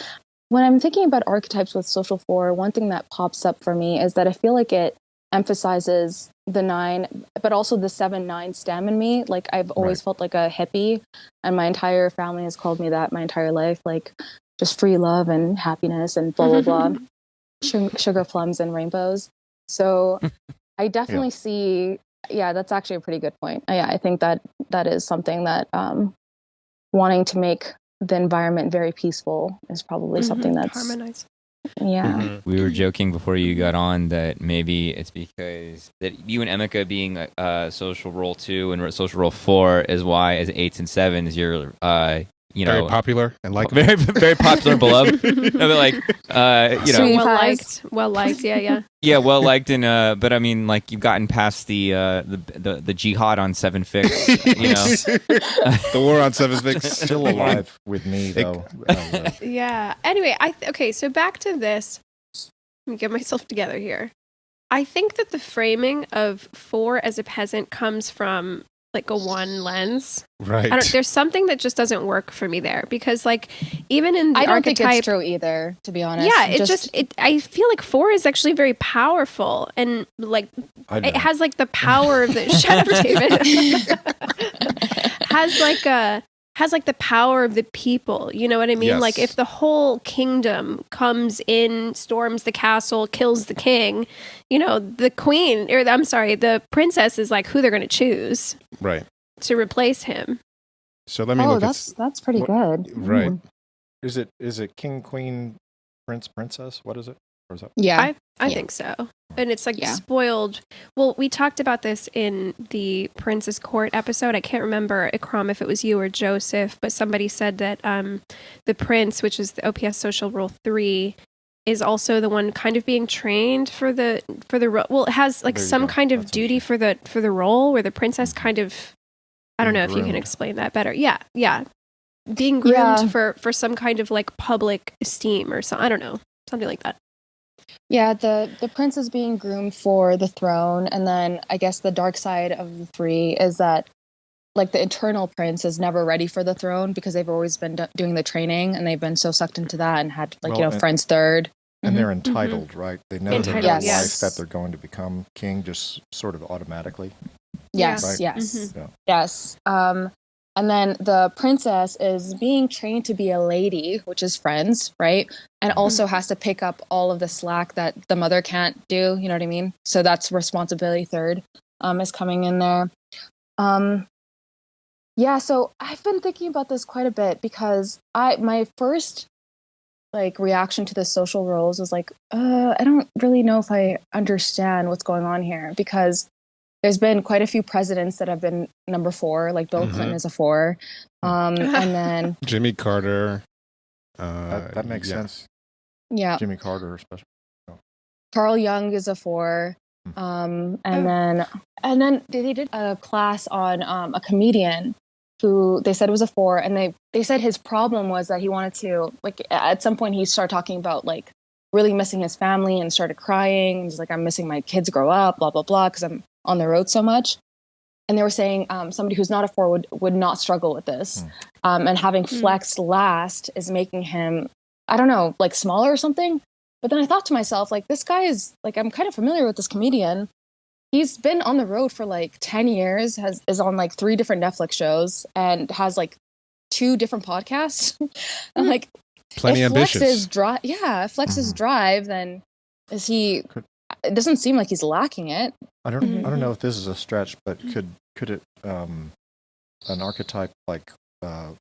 When I'm thinking about archetypes with Social 4, one thing that pops up for me is that I feel like it emphasizes the 9, but also the 7-9 stem in me. Like I've always felt like a hippie, and my entire family has called me that my entire life, like just free love and happiness and blah, blah, blah, sugar plums and rainbows. So I definitely see, that's actually a pretty good point. Yeah, I think that is something that wanting to make the environment very peaceful is probably something that's harmonized. Yeah. We were joking before you got on that maybe it's because that you and Emeka being social role 2 and social role 4 is why as 8s and 7s you Very know, popular and like very very popular, beloved. No, but like you know, Sweet well pies. liked. Yeah. yeah, well liked, and but I mean, like you've gotten past the jihad on 7 Fix, you know. the war on 7 Fix. Still alive with me, though. Yeah. Anyway, okay, so back to this. Let me get myself together here. I think that the framing of 4 as a peasant comes from like a 1 lens. Right. There's something that just doesn't work for me there because like even in the I don't archetype, think it's true either, to be honest. Yeah, I feel like 4 is actually very powerful and like it has like the power of the shut up, David. has like the power of the people. You know what I mean? Yes. Like if the whole kingdom comes in, storms the castle, kills the king, you know, the queen, or I'm sorry, the princess is like who they're going to choose Right. to replace him. So let me Oh, look that's pretty good. Right. Is it king, queen, prince, princess? What is it? Or is that? Yeah. I Yeah. think so. And it's like Yeah. spoiled. Well, we talked about this in the Princess Court episode. I can't remember, Ikram, if it was you or Joseph, but somebody said that the prince, which is the OPS social rule 3, is also the one kind of being trained for the role. Well, it has like There you some go. kind of That's duty for the role where the princess kind of, I don't know if you can groomed. explain that better. Yeah. Being groomed Yeah. for some kind of like public esteem or something. I don't know. Something like that. Yeah, the prince is being groomed for the throne, and then I guess the dark side of the 3 is that like the eternal prince is never ready for the throne because they've always been doing the training and they've been so sucked into that and had like Well, friends third. And Mhm. they're entitled, right? They know in Entitled, their yes. life that they're going to become king just sort of automatically. Yes, Right. yes, Mhm. Yeah. yes. And then the princess is being trained to be a lady, which is friends, right? And also has to pick up all of the slack that the mother can't do. You know what I mean? So that's responsibility third is coming in there. Yeah, so I've been thinking about this quite a bit because my first like reaction to the social roles was like, I don't really know if I understand what's going on here because there's been quite a few presidents that have been number 4, like Bill Clinton is a 4. And then Jimmy Carter. That makes yeah. sense. yeah, Jimmy Carter, especially. Carl Jung is a 4. And then they did a class on a comedian who they said was a 4, and they said his problem was that he wanted to like at some point he started talking about like really missing his family and started crying. He's like, I'm missing my kids grow up, blah blah blah, because I'm on the road so much. And they were saying somebody who's not a 4 would not struggle with this, and having flexed last is making him, I don't know, like smaller or something. But then I thought to myself, like, this guy is like, I'm kind of familiar with this comedian. He's been on the road for like 10 years, is on like 3 different Netflix shows, and has like 2 different podcasts. I'm like, Plenty if ambitious. if Flex is drive, then is he? It doesn't seem like he's lacking it. I don't know if this is a stretch, but could it an archetype like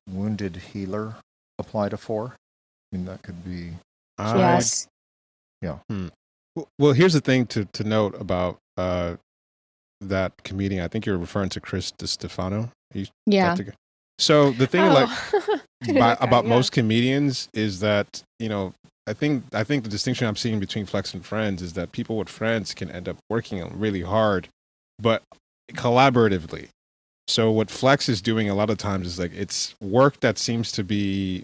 wounded healer apply to 4? I mean, that could be. Yes. Yeah. Well, here's the thing to note about that comedian. I think you're referring to Chris DiStefano. Yeah. So the thing about Yeah. most comedians is that, you know, I think the distinction I'm seeing between Flex and Friends is that people with friends can end up working really hard, but collaboratively. So what Flex is doing a lot of times is like it's work that seems to be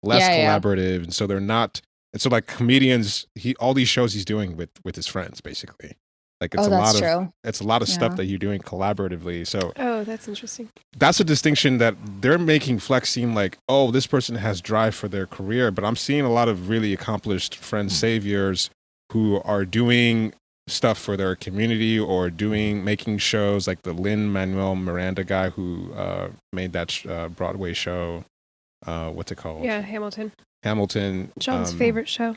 less collaborative, and so they're not. And so like comedians, all these shows he's doing with his friends basically. Like it's a lot of stuff that you're doing collaboratively. So that's interesting. that's a distinction that they're making Flex seem like, oh, this person has drive for their career. But I'm seeing a lot of really accomplished friend saviors who are doing stuff for their community or making shows like the Lin-Manuel Miranda guy who made that Broadway show. What's it called? Yeah, Hamilton. John's favorite show.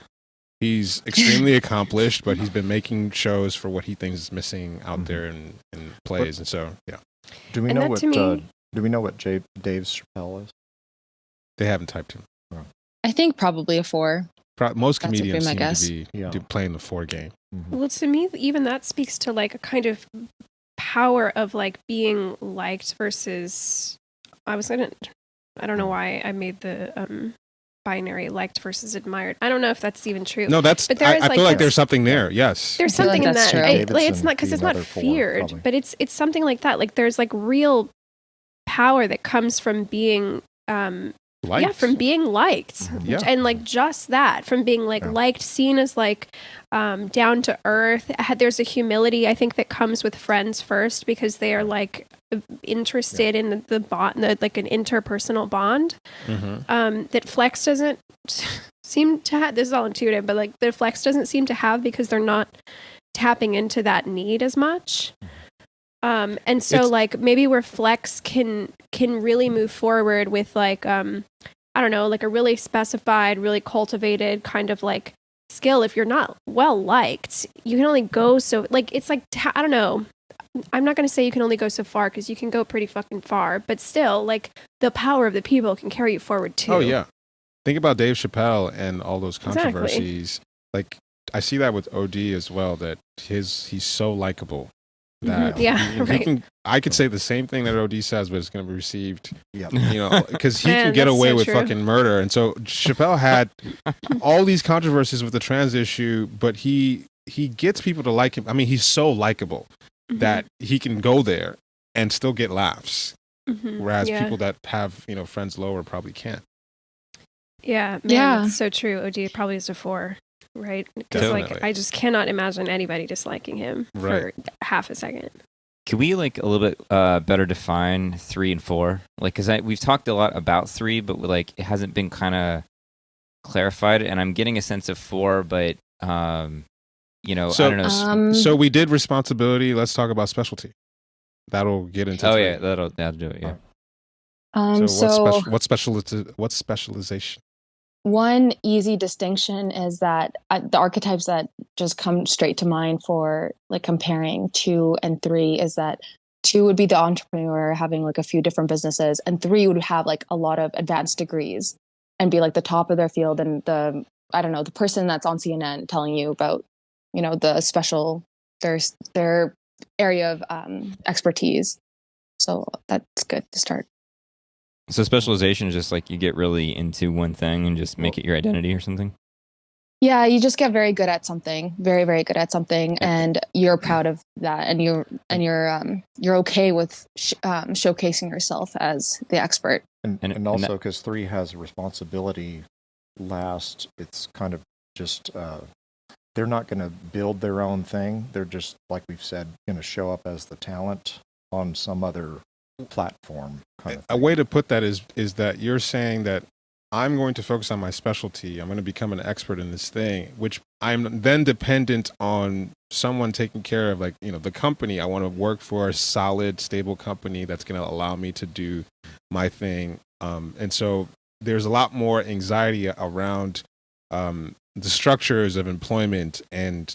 He's extremely accomplished, but he's been making shows for what he thinks is missing out there in plays. And so, yeah. Do we know what Dave Chappelle is? They haven't typed him. I think probably a 4. Most That's comedians my seem guess. to be playing the 4 game. Well, to me, even that speaks to like a kind of power of like being liked versus. I was gonna I don't know why I made the binary liked versus admired. I don't know if that's even true. No, that's. But there is I feel like this- there's something there. Yes. There's I feel something like in that's that. true. Like, it's Davidson not because would it's be not another four, feared, probably. but it's something like that. Like there's like real power that comes from being Liked. from being liked. Yeah. And like just that, from being like liked, seen as like down to earth. There's a humility I think that comes with friends first, because they are like interested in the bond, like an interpersonal bond that Flex doesn't seem to have. This is all intuitive, but like the Flex doesn't seem to have, because they're not tapping into that need as much. And so like maybe where Flex can really move forward with like I don't know, like a really specified, really cultivated kind of like skill. If you're not well liked, you can only go so, like, it's like, I don't know. I'm not going to say you can only go so far, because you can go pretty fucking far, but still, like, the power of the people can carry you forward too. Oh yeah. Think about Dave Chappelle and all those Exactly. controversies. Like, I see that with OD as well, that he's so likable that I could say the same thing that OD says, but it's going to be received, because he can get that's away so with true. fucking murder. And so Chappelle had all these controversies with the trans issue, but he gets people to like him. I mean, he's so likable that he can go there and still get laughs, whereas people that have friends lower probably can't. Yeah, man, Yeah. that's so true. OD probably is a 4, right? Because like Definitely. I just cannot imagine anybody disliking him Right. for half a second. Can we like a little bit better define 3 and 4? Like, because we've talked a lot about 3, but like it hasn't been kind of clarified, and I'm getting a sense of 4, but So- I don't know. So we did responsibility. Let's talk about specialty. That'll get into. Oh 3. yeah, that'll do it. Yeah. So what's specialization? One easy distinction is that the archetypes that just come straight to mind for like comparing 2 and 3 is that 2 would be the entrepreneur having like a few different businesses, and 3 would have like a lot of advanced degrees and be like the top of their field, and the person that's on CNN telling you about their area of expertise. So that's good to start. So specialization is just like you get really into one thing and just make it your identity or something. Yeah, you just get very good at something, very, very good at something, and you're proud of that, and you're okay with showcasing yourself as the expert. And also because 3 has responsibility last, it's kind of just they're not going to build their own thing. They're just, like we've said, going to show up as the talent on some other platform. Kind of A way to put that is that you're saying that I'm going to focus on my specialty. I'm going to become an expert in this thing, which I'm then dependent on someone taking care of, like, the company. I want to work for a solid, stable company that's going to allow me to do my thing. And so there's a lot more anxiety around the structures of employment and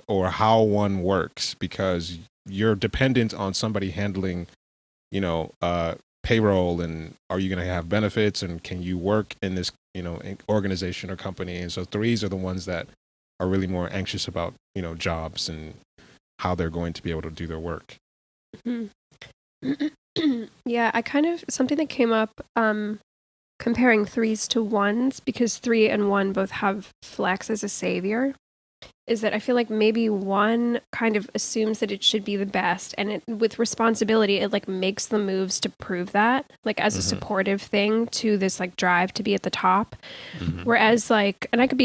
or how one works, because you're dependent on somebody handling, payroll, and are you going to have benefits, and can you work in this, organization or company? And so 3s are the ones that are really more anxious about, jobs and how they're going to be able to do their work. Yeah, I kind of, something that came up comparing 3s to 1s, because 3 and 1 both have Flex as a savior, is that I feel like maybe 1 kind of assumes that it should be the best, and with responsibility, it like makes the moves to prove that, like as a supportive thing to this like drive to be at the top. Whereas like, and it could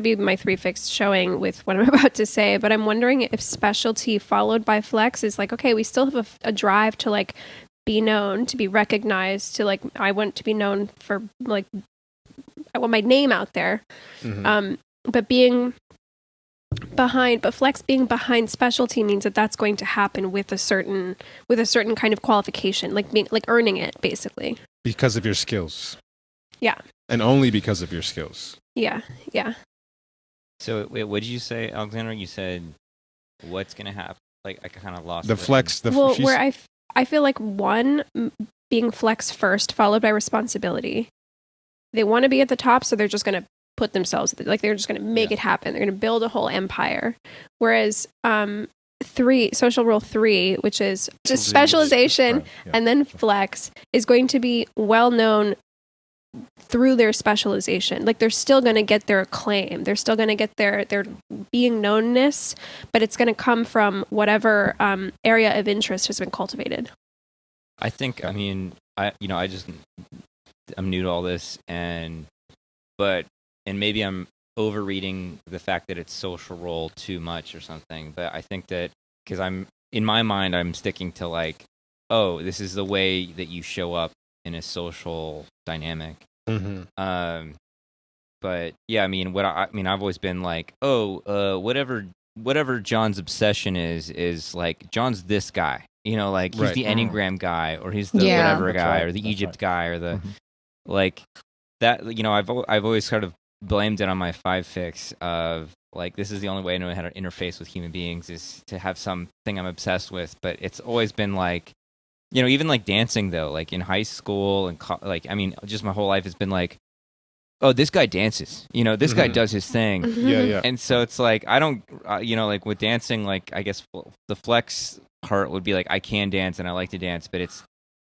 be my 3 fixed showing with what I'm about to say, but I'm wondering if specialty followed by Flex is like, okay, we still have a drive to like be known, to be recognized, to like, I want to be known for like, I want my name out there. But Flex being behind specialty means that that's going to happen with a certain kind of qualification, like being like earning it basically. Because of your skills. Yeah. And only because of your skills. Yeah. So wait, what did you say, Alexandra? You said what's gonna happen? Like I kind of lost The it. Flex. Where I feel like 1 being Flex first, followed by responsibility. They want to be at the top, so they're just going to put themselves, like they're just going to make it happen. They're going to build a whole empire. Whereas social role 3, which is just specialization, Right, yeah. and then flex, is going to be well known through their specialization. Like they're still going to get their acclaim. They're still going to get their being knownness, but it's going to come from whatever area of interest has been cultivated. I think, I mean, I'm new to all this, but maybe I'm overreading the fact that it's social role too much or something. But I think that because in my mind, I'm sticking to like, oh, this is the way that you show up in a social dynamic. Mm-hmm. But yeah, I mean, I've always been like, oh, whatever John's obsession is like, John's this guy, like he's Right. the Enneagram guy, or he's the Yeah. whatever That's guy, right. or the That's Egypt right. guy, or the Mhm. like that. I've always sort of blamed it on my 5 fix of like, this is the only way I know how to interface with human beings is to have something I'm obsessed with. But it's always been like, even like dancing though, like in high school and just my whole life has been like, oh, this guy dances, this guy Mhm. does his thing. Yeah. And so it's like, I don't, like with dancing, like I guess the flex part would be like, I can dance and I like to dance, but it's,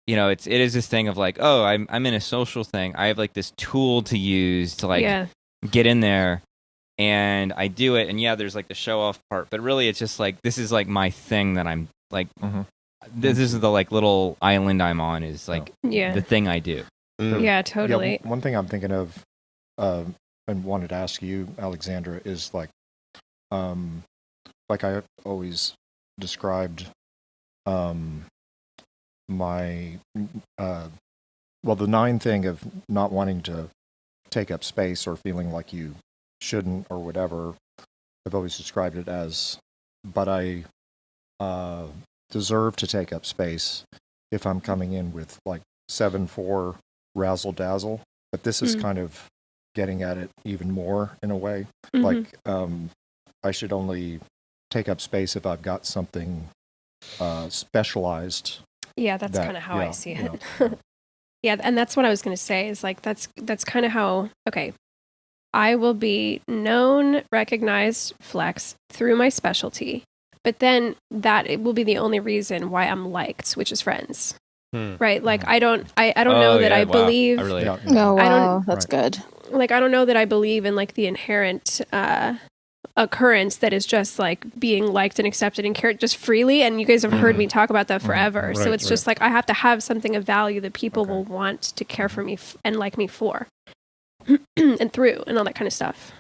it is this thing of like, oh, I'm in a social thing. I have like this tool to use to like Yeah. get in there, and I do it. And yeah, there's like the show off part, but really it's just like, this is like my thing that I'm like, Mhm. this is the like little island I'm on, is like Yeah. the thing I do. Mm. Yeah, Yeah, totally. one thing I'm thinking of, and wanted to ask you, Alexandra, is like I always described, my, the 9 thing of not wanting to take up space or feeling like you shouldn't or whatever. I've always described it as, but I deserve to take up space if I'm coming in with like 7-4 razzle dazzle. But this is kind of getting at it even more in a way. Mhm. Like I should only take up space if I've got something specialized. Yeah, that's that- kind of how I yeah, see you it. know. Yeah, and that's what I was going to say is like that's kind of how, okay, I will be known, recognized, flex through my specialty, but then that it will be the only reason why I'm liked, which is friends. Right? Like I don't know that I believe I really, Yeah, Oh, I don't- wow. That's good. like I don't know that I believe in like the inherent occurrence that is just like being liked and accepted and cared just freely, and you guys have heard me talk about that forever. So Right, it's just like I have to have something of value that people Okay. will want to care for me and like me for and through and all that kind of stuff.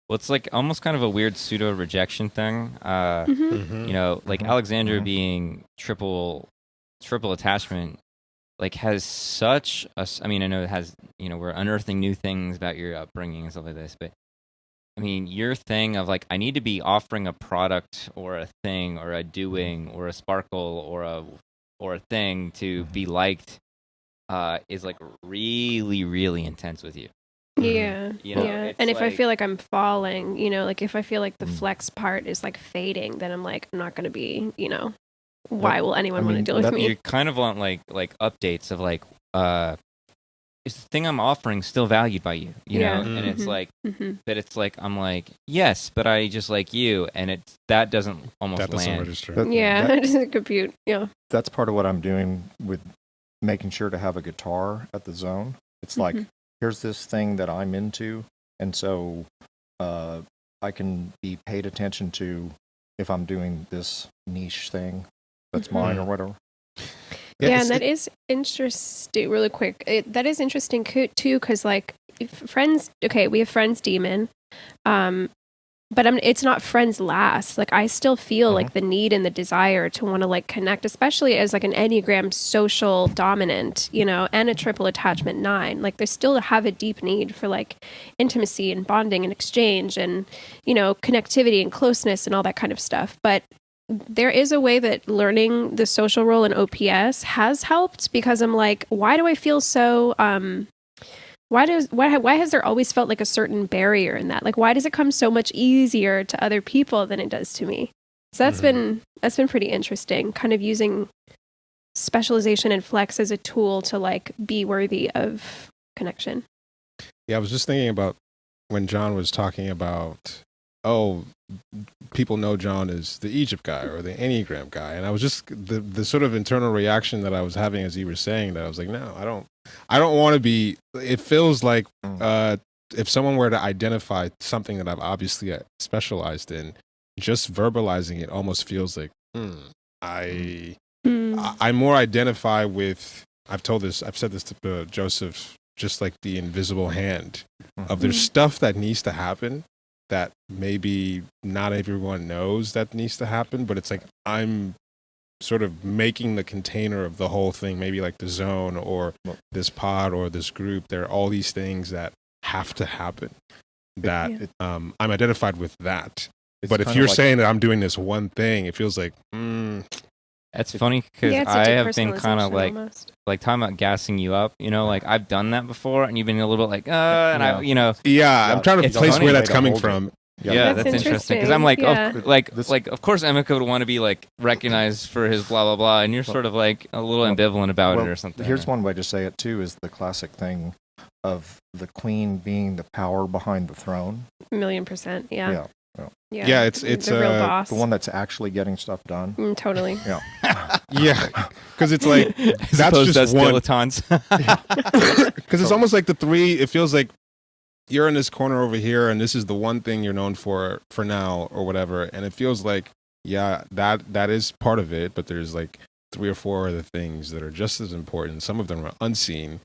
well, it's like almost kind of a weird pseudo rejection thing. Mhm. Like Mhm. Alexandra Mhm. being triple attachment, like has such a. I mean, I know it has. We're unearthing new things about your upbringing and stuff like this, but I mean, your thing of like, I need to be offering a product or a thing or a doing or a sparkle or a thing to be liked, is like really, really intense with you. Yeah. You know, Yeah. it's And if I like- feel like I'm falling, like if I feel like the Mm. flex part is like fading, then I'm like, I'm not going to be, why will anyone I want to mean, deal with that- me? You kind of want like updates of like, is the thing I'm offering still valued by you? You Yeah. know, and it's Mhm. like, Hmm. but it's like I'm like, yes, but I just like you, and that doesn't almost That doesn't land. register. That- Yeah. that- It doesn't compute. Yeah. that's part of what I'm doing with making sure to have a guitar at the zone. It's like, Mhm. here's this thing that I'm into, and so I can be paid attention to if I'm doing this niche thing that's mine or whatever. Yeah, it's- and that is interesting. Really quick, that is interesting too, because like friends. Okay, we have friends demon, but it's not friends last. Like I still feel like the need and the desire to want to like connect, especially as like an Enneagram social dominant, and a triple attachment 9. Like they still have a deep need for like intimacy and bonding and exchange and connectivity and closeness and all that kind of stuff. But there is a way that learning the social role in OPS has helped, because I'm like, why do I feel so why has there always felt like a certain barrier in that? Like why does it come so much easier to other people than it does to me? So that's been pretty interesting, kind of using specialization and flex as a tool to like be worthy of connection. Yeah, I was just thinking about when John was talking about, oh, people know John as the Egypt guy or the Enneagram guy. And I was just, the sort of internal reaction that I was having as you were saying that, I was like, no, I don't want to be, it feels like if someone were to identify something that I've obviously specialized in, just verbalizing it almost feels like, I more identify with, I've said this to Joseph, just like the invisible hand of there's stuff that needs to happen that maybe not everyone knows that needs to happen, but it's like I'm sort of making the container of the whole thing, maybe like the zone or this pod or this group. There are all these things that have to happen that I'm identified with that. But if you're saying that I'm doing this one thing, it feels like, That's funny because I have been kind of like talking about gassing you up, you know, like I've done that before and you've been a little like, and I, you know. Yeah, I'm trying to place where that's coming from. Yeah, that's interesting because I'm like, of course Emeka would want to be like recognized for his blah, blah, blah. And you're sort of like a little ambivalent about it or something. Here's one way to say it too, is the classic thing of the queen being the power behind the throne. 1,000,000%. Yeah. Yeah, it's the real boss. The one that's actually getting stuff done. Totally. Yeah. Yeah, because it's like that's just one. Dilettantes. Because it's almost like the three. It feels like you're in this corner over here, and this is the one thing you're known for now, or whatever. And it feels like, yeah, that is part of it. But there's like 3 or 4 other things that are just as important. Some of them are unseen,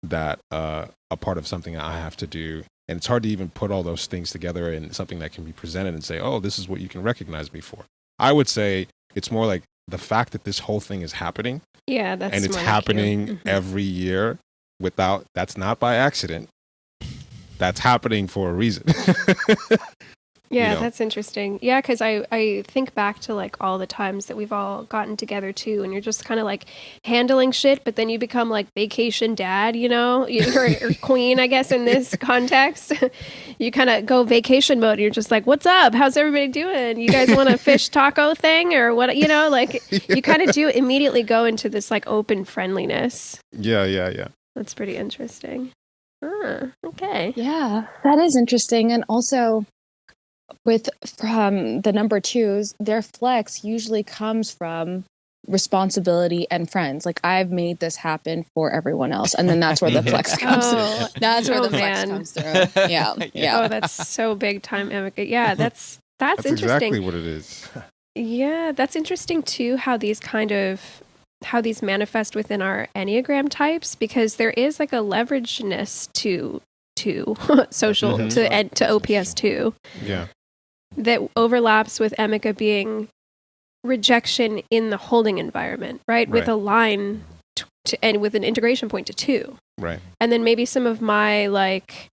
that are part of something I have to do. And it's hard to even put all those things together in something that can be presented and say, oh, this is what you can recognize me for. I would say it's more like the fact that this whole thing is happening. Yeah, that's and it's happening every year that's not by accident. That's happening for a reason. Yeah, that's interesting. Yeah, because I think back to like all the times that we've all gotten together too, and you're just kind of like handling shit, but then you become like vacation dad, you know, or queen, I guess, in this context. You kind of go vacation mode. You're just like, what's up? How's everybody doing? You guys want a fish taco thing or what? You know, like you kind of do immediately go into this like open friendliness. Yeah. That's pretty interesting. Okay. Yeah, that is interesting. And also, from the number 2s, their flex usually comes from responsibility and friends. Like, I've made this happen for everyone else, and then that's where the flex comes through. That's where the flex comes through. Yeah. Oh, that's so big time, Emeka. Yeah, that's interesting. Exactly what it is. Yeah, that's interesting too. How these manifest within our Enneagram types, because there is like a leverageness to social to OPS 2. Yeah. That overlaps with Emeka being rejection in the holding environment, right? With a line and with an integration point to 2. Right. And then maybe some of my like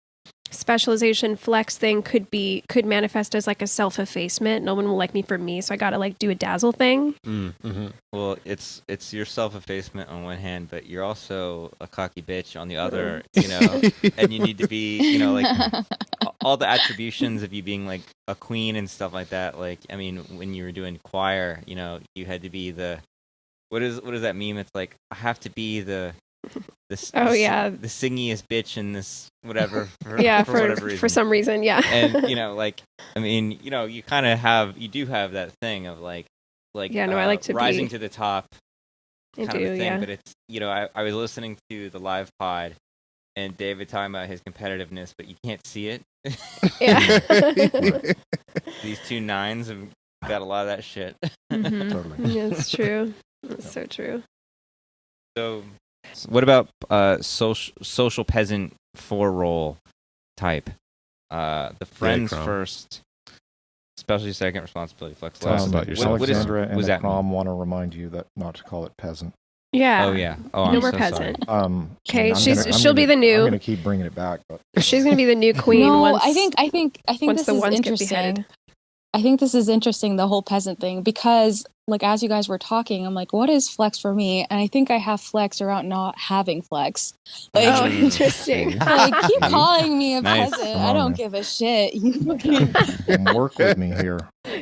specialization flex thing could manifest as like a self-effacement. No one will like me for me, so I gotta like do a dazzle thing. Well, it's your self-effacement on one hand, but you're also a cocky bitch on the other, you know. And you need to be, you know, like all the attributions of you being like a queen and stuff like that. Like, I mean, when you were doing choir, you know, you had to be the what is that meme? It's like, I have to be the singiest bitch in this whatever for some reason. And you know, like, I mean, you know, you do have that thing of like I like to rising to the top kind of a thing. But it's, you know, I was listening to the live pod and David talking about his competitiveness, but you can't see it. These 2 9s have got a lot of that shit. Totally. Yeah, it's true. It's so true. So what about social peasant 4 role type? The friends first, especially second, responsibility flex last. About yourself. Alexandra and Ikram want to remind you that not to call it peasant. Yeah. Oh yeah. Oh, no I'm more so peasant. sorry. Okay, she'll be the new. I'm gonna keep bringing it back, but she's gonna be the new queen. No, once, I think once this the is ones interesting. get beheaded. I think this is interesting, the whole peasant thing, because like as you guys were talking, I'm like, what is flex for me? And I think I have flex around not having flex. Like, oh, interesting. Like, keep calling me a Nice. peasant. I don't give a shit. You work with me here.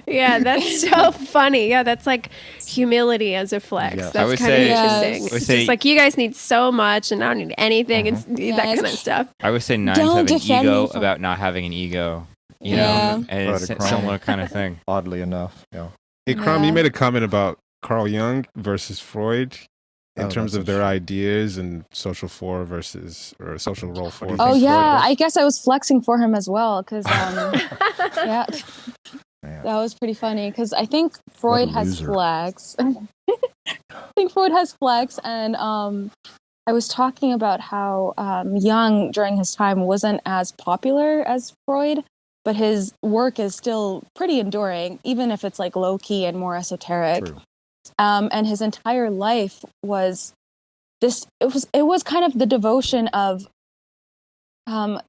Yeah, that's so funny. Yeah, that's like humility as a flex. Yes. That's kind of interesting. I would It's say- just like, you guys need so much and I don't need anything and that Yes. kind of stuff. I would say 9s Don't have an defend ego me from- about not having an ego. you Yeah. know, and it's Right, a similar kind of thing. Oddly enough, yeah. Ikram, Yeah. you made a comment about Carl Jung versus Freud in Oh, terms that's of their interesting. ideas and social social role What do for. you Oh think Freud yeah, was? I guess I was flexing for him as well because yeah, Man, that was pretty funny because I think What a Freud has loser. flex. I think Freud has flex, and I was talking about how Jung during his time wasn't as popular as Freud, but his work is still pretty enduring, even if it's like low key and more esoteric. True. And his entire life was this. It was kind of the devotion of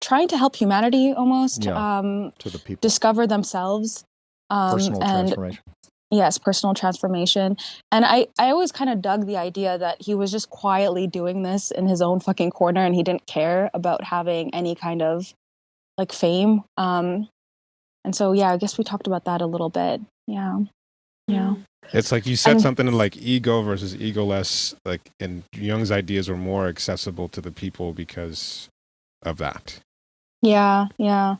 trying to help humanity almost Yeah. To the people. discover themselves. Personal And transformation. yes, personal transformation. And I always kind of dug the idea that he was just quietly doing this in his own fucking corner and he didn't care about having any kind of like fame. And so, yeah, I guess we talked about that a little bit. Yeah. Yeah. It's like you said And- something like ego versus egoless, like, and Jung's ideas were more accessible to the people because of that. Yeah. Yeah.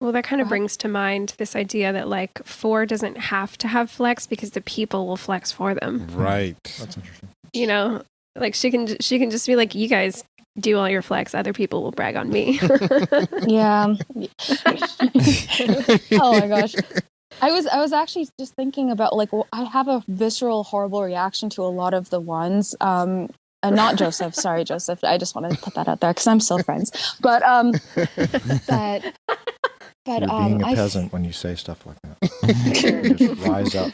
Well, that kind of Go ahead. brings to mind this idea that like 4 doesn't have to have flex because the people will flex for them. Right. That's interesting. You know, like she can just be like, you guys do all your flex, other people will brag on me. Yeah. Oh my gosh. I was actually just thinking about like I have a visceral horrible reaction to a lot of the ones and not Joseph, sorry Joseph, I just want to put that out there because I'm still friends, but You're being a I peasant when you say stuff like that. You just rise up.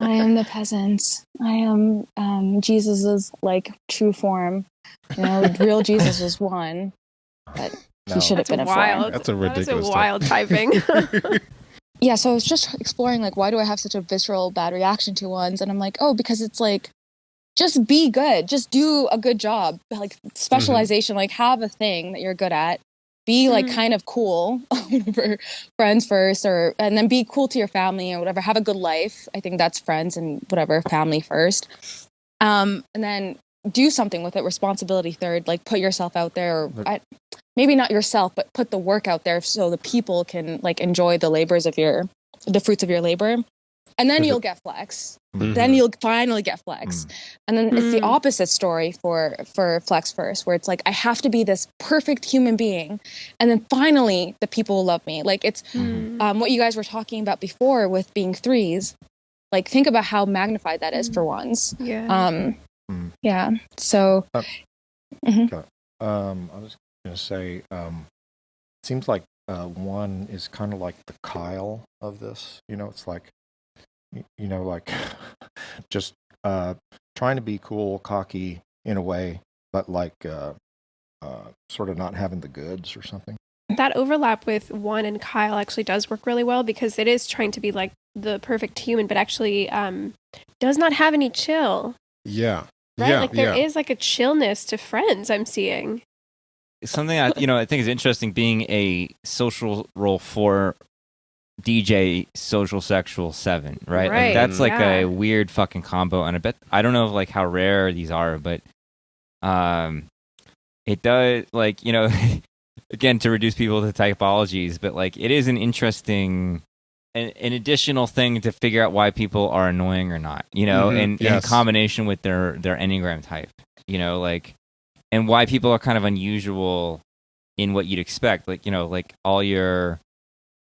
I am the peasant. I am Jesus's like true form. You know, real Jesus was one, but No. he should have That's been a wild. form. That's a That ridiculous was a wild typing. Yeah, so I was just exploring like why do I have such a visceral bad reaction to ones, and I'm like, oh, because it's like just be good, just do a good job, like specialization, like have a thing that you're good at. Be like kind of cool for friends first, and then be cool to your family or whatever. Have a good life. I think that's friends and whatever, family first. And then do something with it. Responsibility third. Like put yourself out there. Or maybe not yourself, but put the work out there so the people can like enjoy the the fruits of your labor. And then you'll get flex. Then you'll finally get flex. And then it's the opposite story for flex first, where it's like, I have to be this perfect human being. And then finally the people will love me. Like it's what you guys were talking about before with being 3s. Like think about how magnified that is for ones. Yeah. Yeah. So I was going to say, it seems like 1 is kind of like the Kyle of this. You know, it's like, you know, like just trying to be cool, cocky in a way, but like sort of not having the goods or something. That overlap with 1 and Kyle actually does work really well because it is trying to be like the perfect human, but actually does not have any chill. Yeah. Right? Yeah. Like there is like a chillness to friends I'm seeing. Something I think is interesting being a social role for DJ social sexual 7, right? Right, Like that's like yeah. a weird fucking combo, and I don't know like how rare these are, but it does like, you know, again, to reduce people to typologies, but like it is an interesting an additional thing to figure out why people are annoying or not, you know, in combination with their Enneagram type, you know, like, and why people are kind of unusual in what you'd expect, like, you know, like all your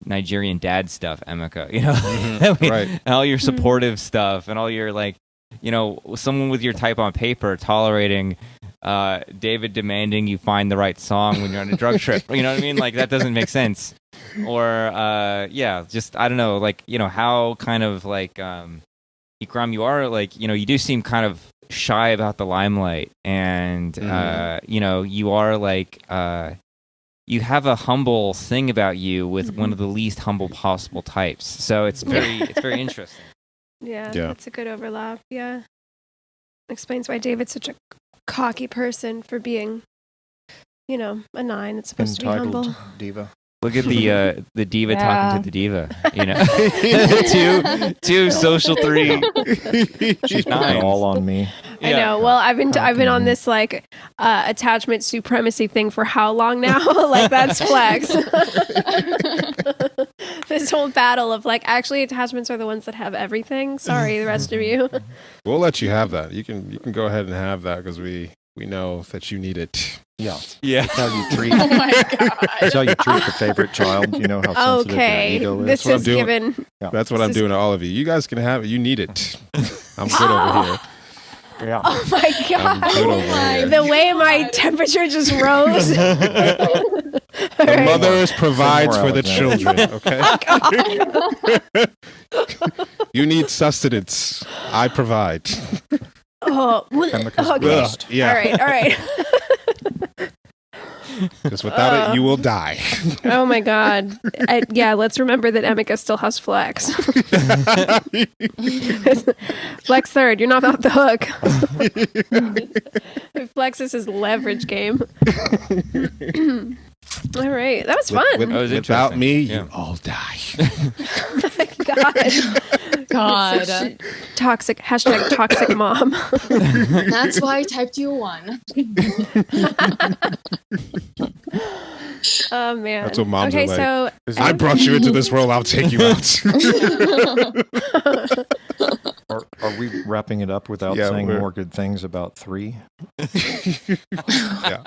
Nigerian dad stuff, Emeka, you know, Right. and all your supportive stuff and all your like, you know, someone with your type on paper tolerating David demanding you find the right song when you're on a drug trip. You know what I mean? Like that doesn't make sense. Or yeah, just I don't know, like, you know, how kind of like Ikram, you are like, you know, you do seem kind of shy about the limelight, and you know, you are like you have a humble thing about you with one of the least humble possible types. So it's very interesting. Yeah, that's a good overlap. Yeah. Explains why David's such a cocky person for being, you know, a 9. It's supposed to be humble. Entitled diva. Look at the diva talking to the diva, you know. two social 3. She's putting 9. it all on me. I know. Well, I've been on this like attachment supremacy thing for how long now? Like that's flex. This whole battle of like actually attachments are the ones that have everything. Sorry, the rest of you. We'll let you have that. You can go ahead and have that because we know that you need it. Yeah. Yeah. That's how you treat. Oh my god. That's how you treat your favorite child. You know how sensitive Okay, your ego is. this what I'm is doing. given. That's what I'm doing to all of you. You guys can have it. You need it. I'm good over here. Yeah. Oh my I'm good over here. god! The way my temperature just rose. The mothers provides for the Alexandra. children. Okay. You need sustenance. I provide. Oh, Emeka's okay. blessed. Yeah. All right. Because without it, you will die. Oh my god. Yeah, let's remember that Emeka still has flex. Flex third, you're not off the hook. Flex is his leverage game. All right, that was fun. That was Without interesting. me, Yeah. you all die. God. Toxic mom. That's why I typed you 1. Oh man. That's what moms are like. So I brought you into this world. I'll take you out. Are we wrapping it up without Yeah, saying we're- more good things about 3? Yeah.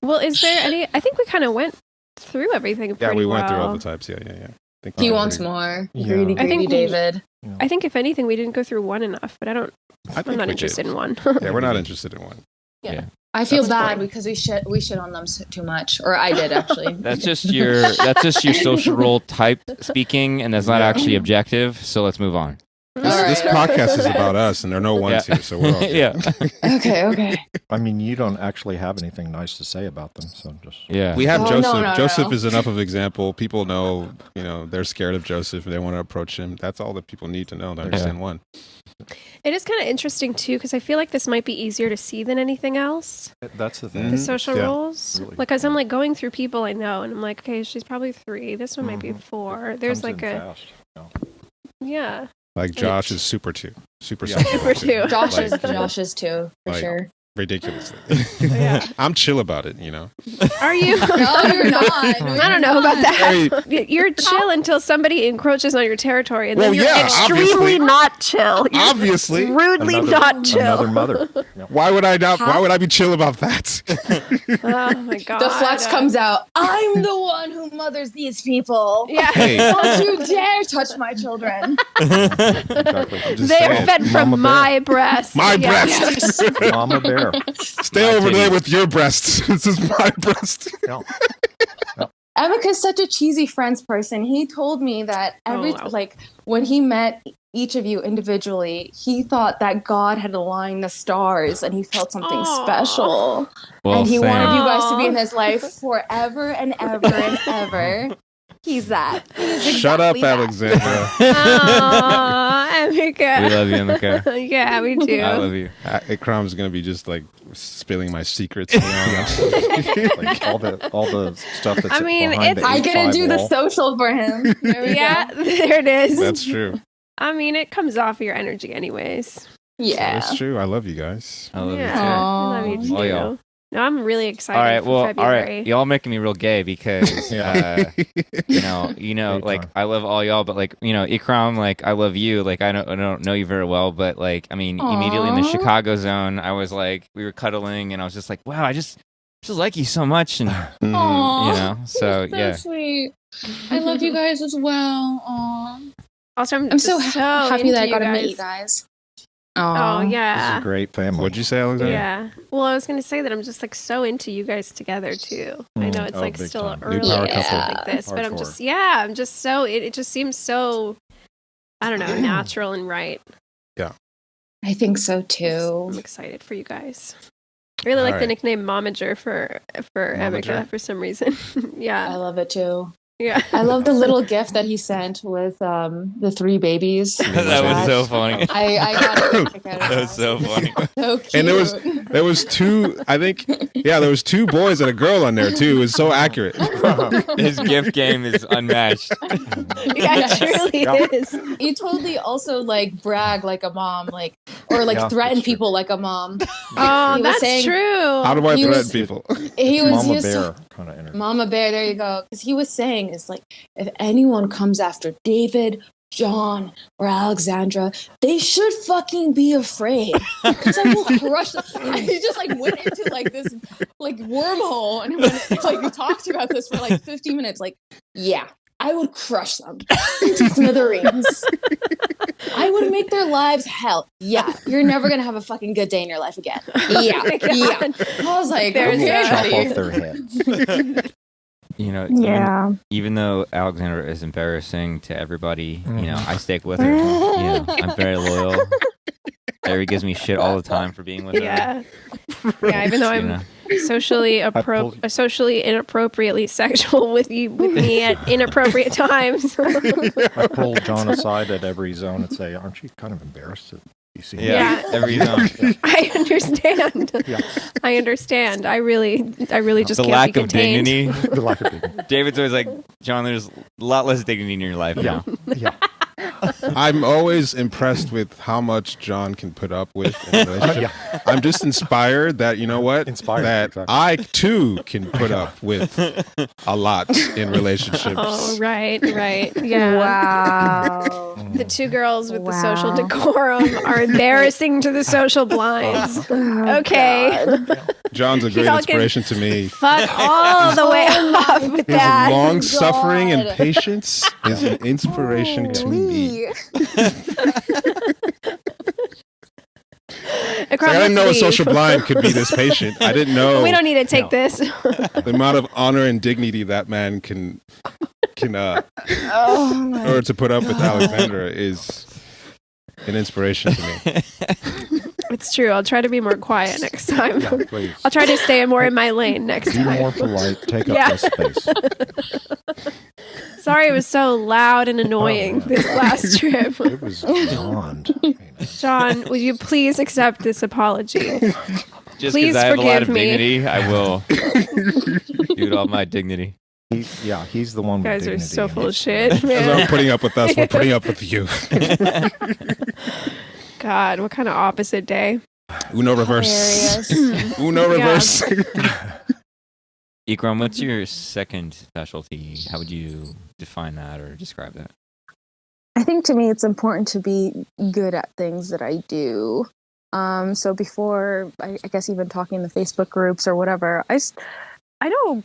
well, is there any? I think we kind of went through everything. Yeah, Pretty we went through all well. the types. Yeah. I think He we're wants pretty- more. Yeah. Greedy, I think greedy we- David. I think if anything, we didn't go through one enough, but I I'm think not we interested did. in one. Yeah, we're not interested in one. I feel That's bad fine. because we shit on them too much, or I did actually. That's just your social role type speaking, and that's not Yeah. actually objective. So let's move on. This podcast is about us, and there are no ones Yeah. here, so we're all good. Yeah. Okay. I mean, you don't actually have anything nice to say about them, so just Yeah. We have Oh, Joseph. no. Joseph is enough of an example. People know, they're scared of Joseph and they want to approach him. That's all that people need to know to understand one. It is kind of interesting too, because I feel like this might be easier to see than anything else. that's the thing. The Mhm. social Yeah. roles, Really. like as I'm like going through people I know, and I'm like, okay, she's probably 3. This one might be Mhm. 4. There's Comes like in a fast. yeah. Like Josh is super 2. Super Yeah. social Super too. 2. Josh Like, is too, for like- sure. ridiculously. Yeah. I'm chill about it, Are you? No, you're not. No, I don't know about Hey. that. You're chill until somebody encroaches on your territory, and Well, then you're yeah, extremely obviously. not chill. You're Obviously. rudely Another- not chill. Another mother. Yeah. Why would I not? Why would I be chill about that? Oh my god. The flex comes out. I'm the one who mothers these people. Yeah. Hey, Don't you dare touch my children. Exactly. I'm just They are saying. fed from Mama bear. my breast. My Yeah. breast. Mama bear. Stay over there with your breasts. This is my breast. Yeah. Emeka's such a cheesy Friends person. He told me that wow. when he met each of you individually, he thought that God had aligned the stars and he felt something Aw. special. Well, And he same. wanted you guys to be Aw. in his life forever and ever and ever. He's that. He is Shut up, exactly that. Alexandra. Aw, Emeka. We love you, Emeka. Yeah, we do. I love you. Ikram's gonna be just like spilling my secrets. Like all the stuff that's I mean, behind it's- the I get to A5 do the wall. social for him. There we Yeah, go. there it is. That's true. I mean, it comes off your energy anyways. Yeah. That's true. I love you guys. I love Yeah. you too. I love you All too. y'all. No, I'm really excited All right, for well, all February. right. Y'all making me real gay because, you know, Great like time. I love all y'all, but like, Ikram, like I love you. Like I don't know you very well, but like, I mean, immediately in the Aw. Chicago zone, I was like, we were cuddling, and I was just like, wow, I just like you so much, and Mhm. Aw. so So yeah. sweet. I love you guys as well. Aw. Also, I'm I'm so just happy that I into got to meet guys. you guys. Oh Aw. This is yeah, a great family. What'd you say, Alexandra? yeah. Well, I was gonna say that I'm just like so into you guys together too. I know it's Oh, like big still time. early New power and stuff couple. like this, but I'm Hardcore. just I'm just so it just seems so I don't know natural and right. I think so too. I'm excited for you guys. I really like the Alright. nickname Momager for Emeka Momager? for some reason. I Yeah. love it too. Yeah. I love the little gift that he sent with the 3 babies. That was so funny. I got a kick out of That was so funny. So cute. And there was 2, I think, there was 2 boys and a girl on there too. It was so accurate. His gift game is unmatched. Yeah, it truly is. You totally also like brag like a mom, like or like threaten people like a mom. Oh, He was that's saying- true. How do I He threaten was- people? He was Mama used Bear to kind of energy. Mama Bear, there you go. Because he was saying is like if anyone comes after David, John, or Alexandra, they should fucking be afraid. Because I will crush them. He just like went into like this like wormhole and like we talked about this for like 15 minutes. Like, yeah, I would crush them into smithereens. I would make their lives hell. Yeah, you're never gonna have a fucking good day in your life again. Yeah, yeah. I was like, There's okay, a- Chop buddy. off their heads. You know, Yeah. even though Alexandra is embarrassing to everybody, you know, I stick with her. You know, I'm very loyal. Larry gives me shit all the time for being with her. Yeah. Yeah, even though You I'm know? socially inappropriately sexual with me at inappropriate times. I pull John aside at every zone and say, "Aren't you kind of embarrassed that you see?" Yeah. Every zone. I understand. Yeah. I understand. I really just The can't lack be of contained. dignity. The lack of dignity. David's always like, John, there's a lot less dignity in your life now. Yeah. I'm always impressed with how much John can put up with in a relationship. I'm just inspired that, you know what? Inspired, that exactly. I too can put up with a lot in relationships. Oh, right. Yeah. Wow. The 2 girls with the Wow. social decorum are embarrassing to the social blinds. Okay. John's a great Y'all can- inspiration to me. Fuck all the way off with His that. long suffering and God. patience is an inspiration to me. Ikram, I didn't let's know a leave. social blind could be this patient. I didn't know We don't need to take this. the amount of honor and dignity that man can Oh in my order to put up with Alexandra is an inspiration to me. It's true. I'll try to be more quiet next time. Yeah, please. I'll try to stay more in my lane next Be time. more polite. Take up Yeah. less space. Sorry it was so loud and annoying Oh, yeah. this last trip. It was beyond. John, will you please accept this apology? Just Please because I have a lot of forgive me. dignity, I will give it all my dignity. He's the one You with guys are dignity. so and full of it's- shit, As man. I'm putting up with us, we're putting up with you. God, what kind of opposite day? Uno reverse. Hilarious. Uno reverse. Ikram, what's your second specialty? How would you define that or describe that? I think to me it's important to be good at things that I do. So before, I guess even talking in the Facebook groups or whatever, I know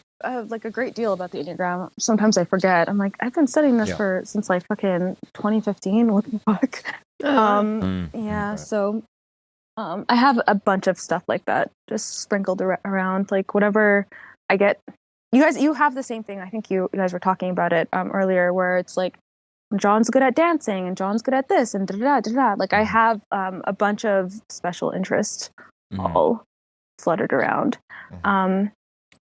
like a great deal about the Enneagram. Sometimes I forget. I'm like, I've been studying this since like fucking 2015. What the fuck? Yeah. Right. So I have a bunch of stuff like that just sprinkled around, like whatever I get. You have the same thing. I think you guys were talking about it earlier, where it's like John's good at dancing and John's good at this and da-da-da. Like I have a bunch of special interests all fluttered around.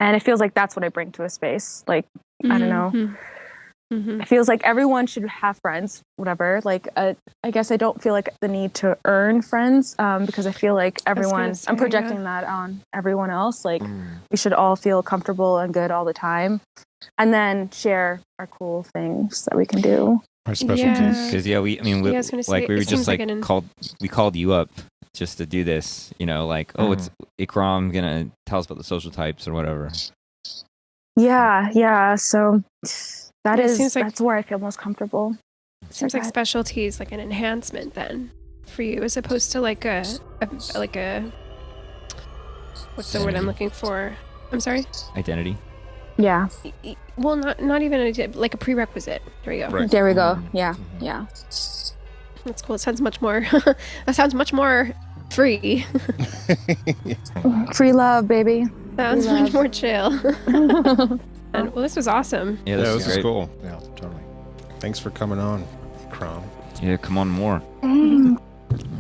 And it feels like that's what I bring to a space. Like, I don't know. It feels like everyone should have friends, whatever. Like, I guess I don't feel like the need to earn friends because I feel like everyone, I'm projecting that on everyone else. Like, we should all feel comfortable and good all the time. And then share our cool things that we can do. Our specialties. Because I was gonna say, we were it just seems like like we called you up just to do this, you know, like, oh, it's Ikram gonna tell us about the social types or whatever. Yeah. So seems like- that's where I feel most comfortable. Seems like specialty is like an enhancement then for you, as opposed to like a what's the word I'm looking for? I'm sorry. Identity. Yeah. Well, not even like a prerequisite. There you go. Right. There we go. Yeah. That's cool. It sounds much more. That sounds much more free. Free love, baby. Sounds Free much love. more chill. And, well, this was awesome. Yeah, Yeah, this this is is great. cool. Yeah, totally. Thanks for coming on, Ikram. Yeah, come on more. Dang.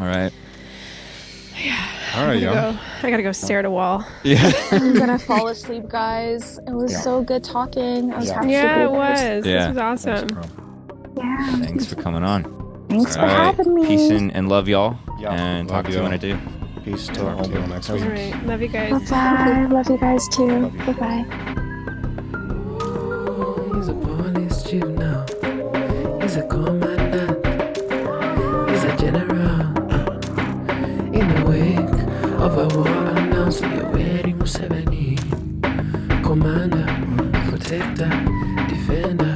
All right. All right, y'all. I gotta go stare at a wall. Yeah. I'm gonna fall asleep, guys. It was so good talking. I was happy to Yeah, be it here. was. Yeah. This was awesome. Yeah. Thanks for coming on. Thanks for All right. having me. Peace and love y'all. Yeah. And Love talk to you when I y'all. do. Peace to Talk to you all next All week. right. Love you guys. Bye-bye. Love you guys too. Love you. Bye-bye. He's a police chief now. He's a commandant. He's a general. In the wake of a war announced, you're wearing Museveni. Commander, protector, defender.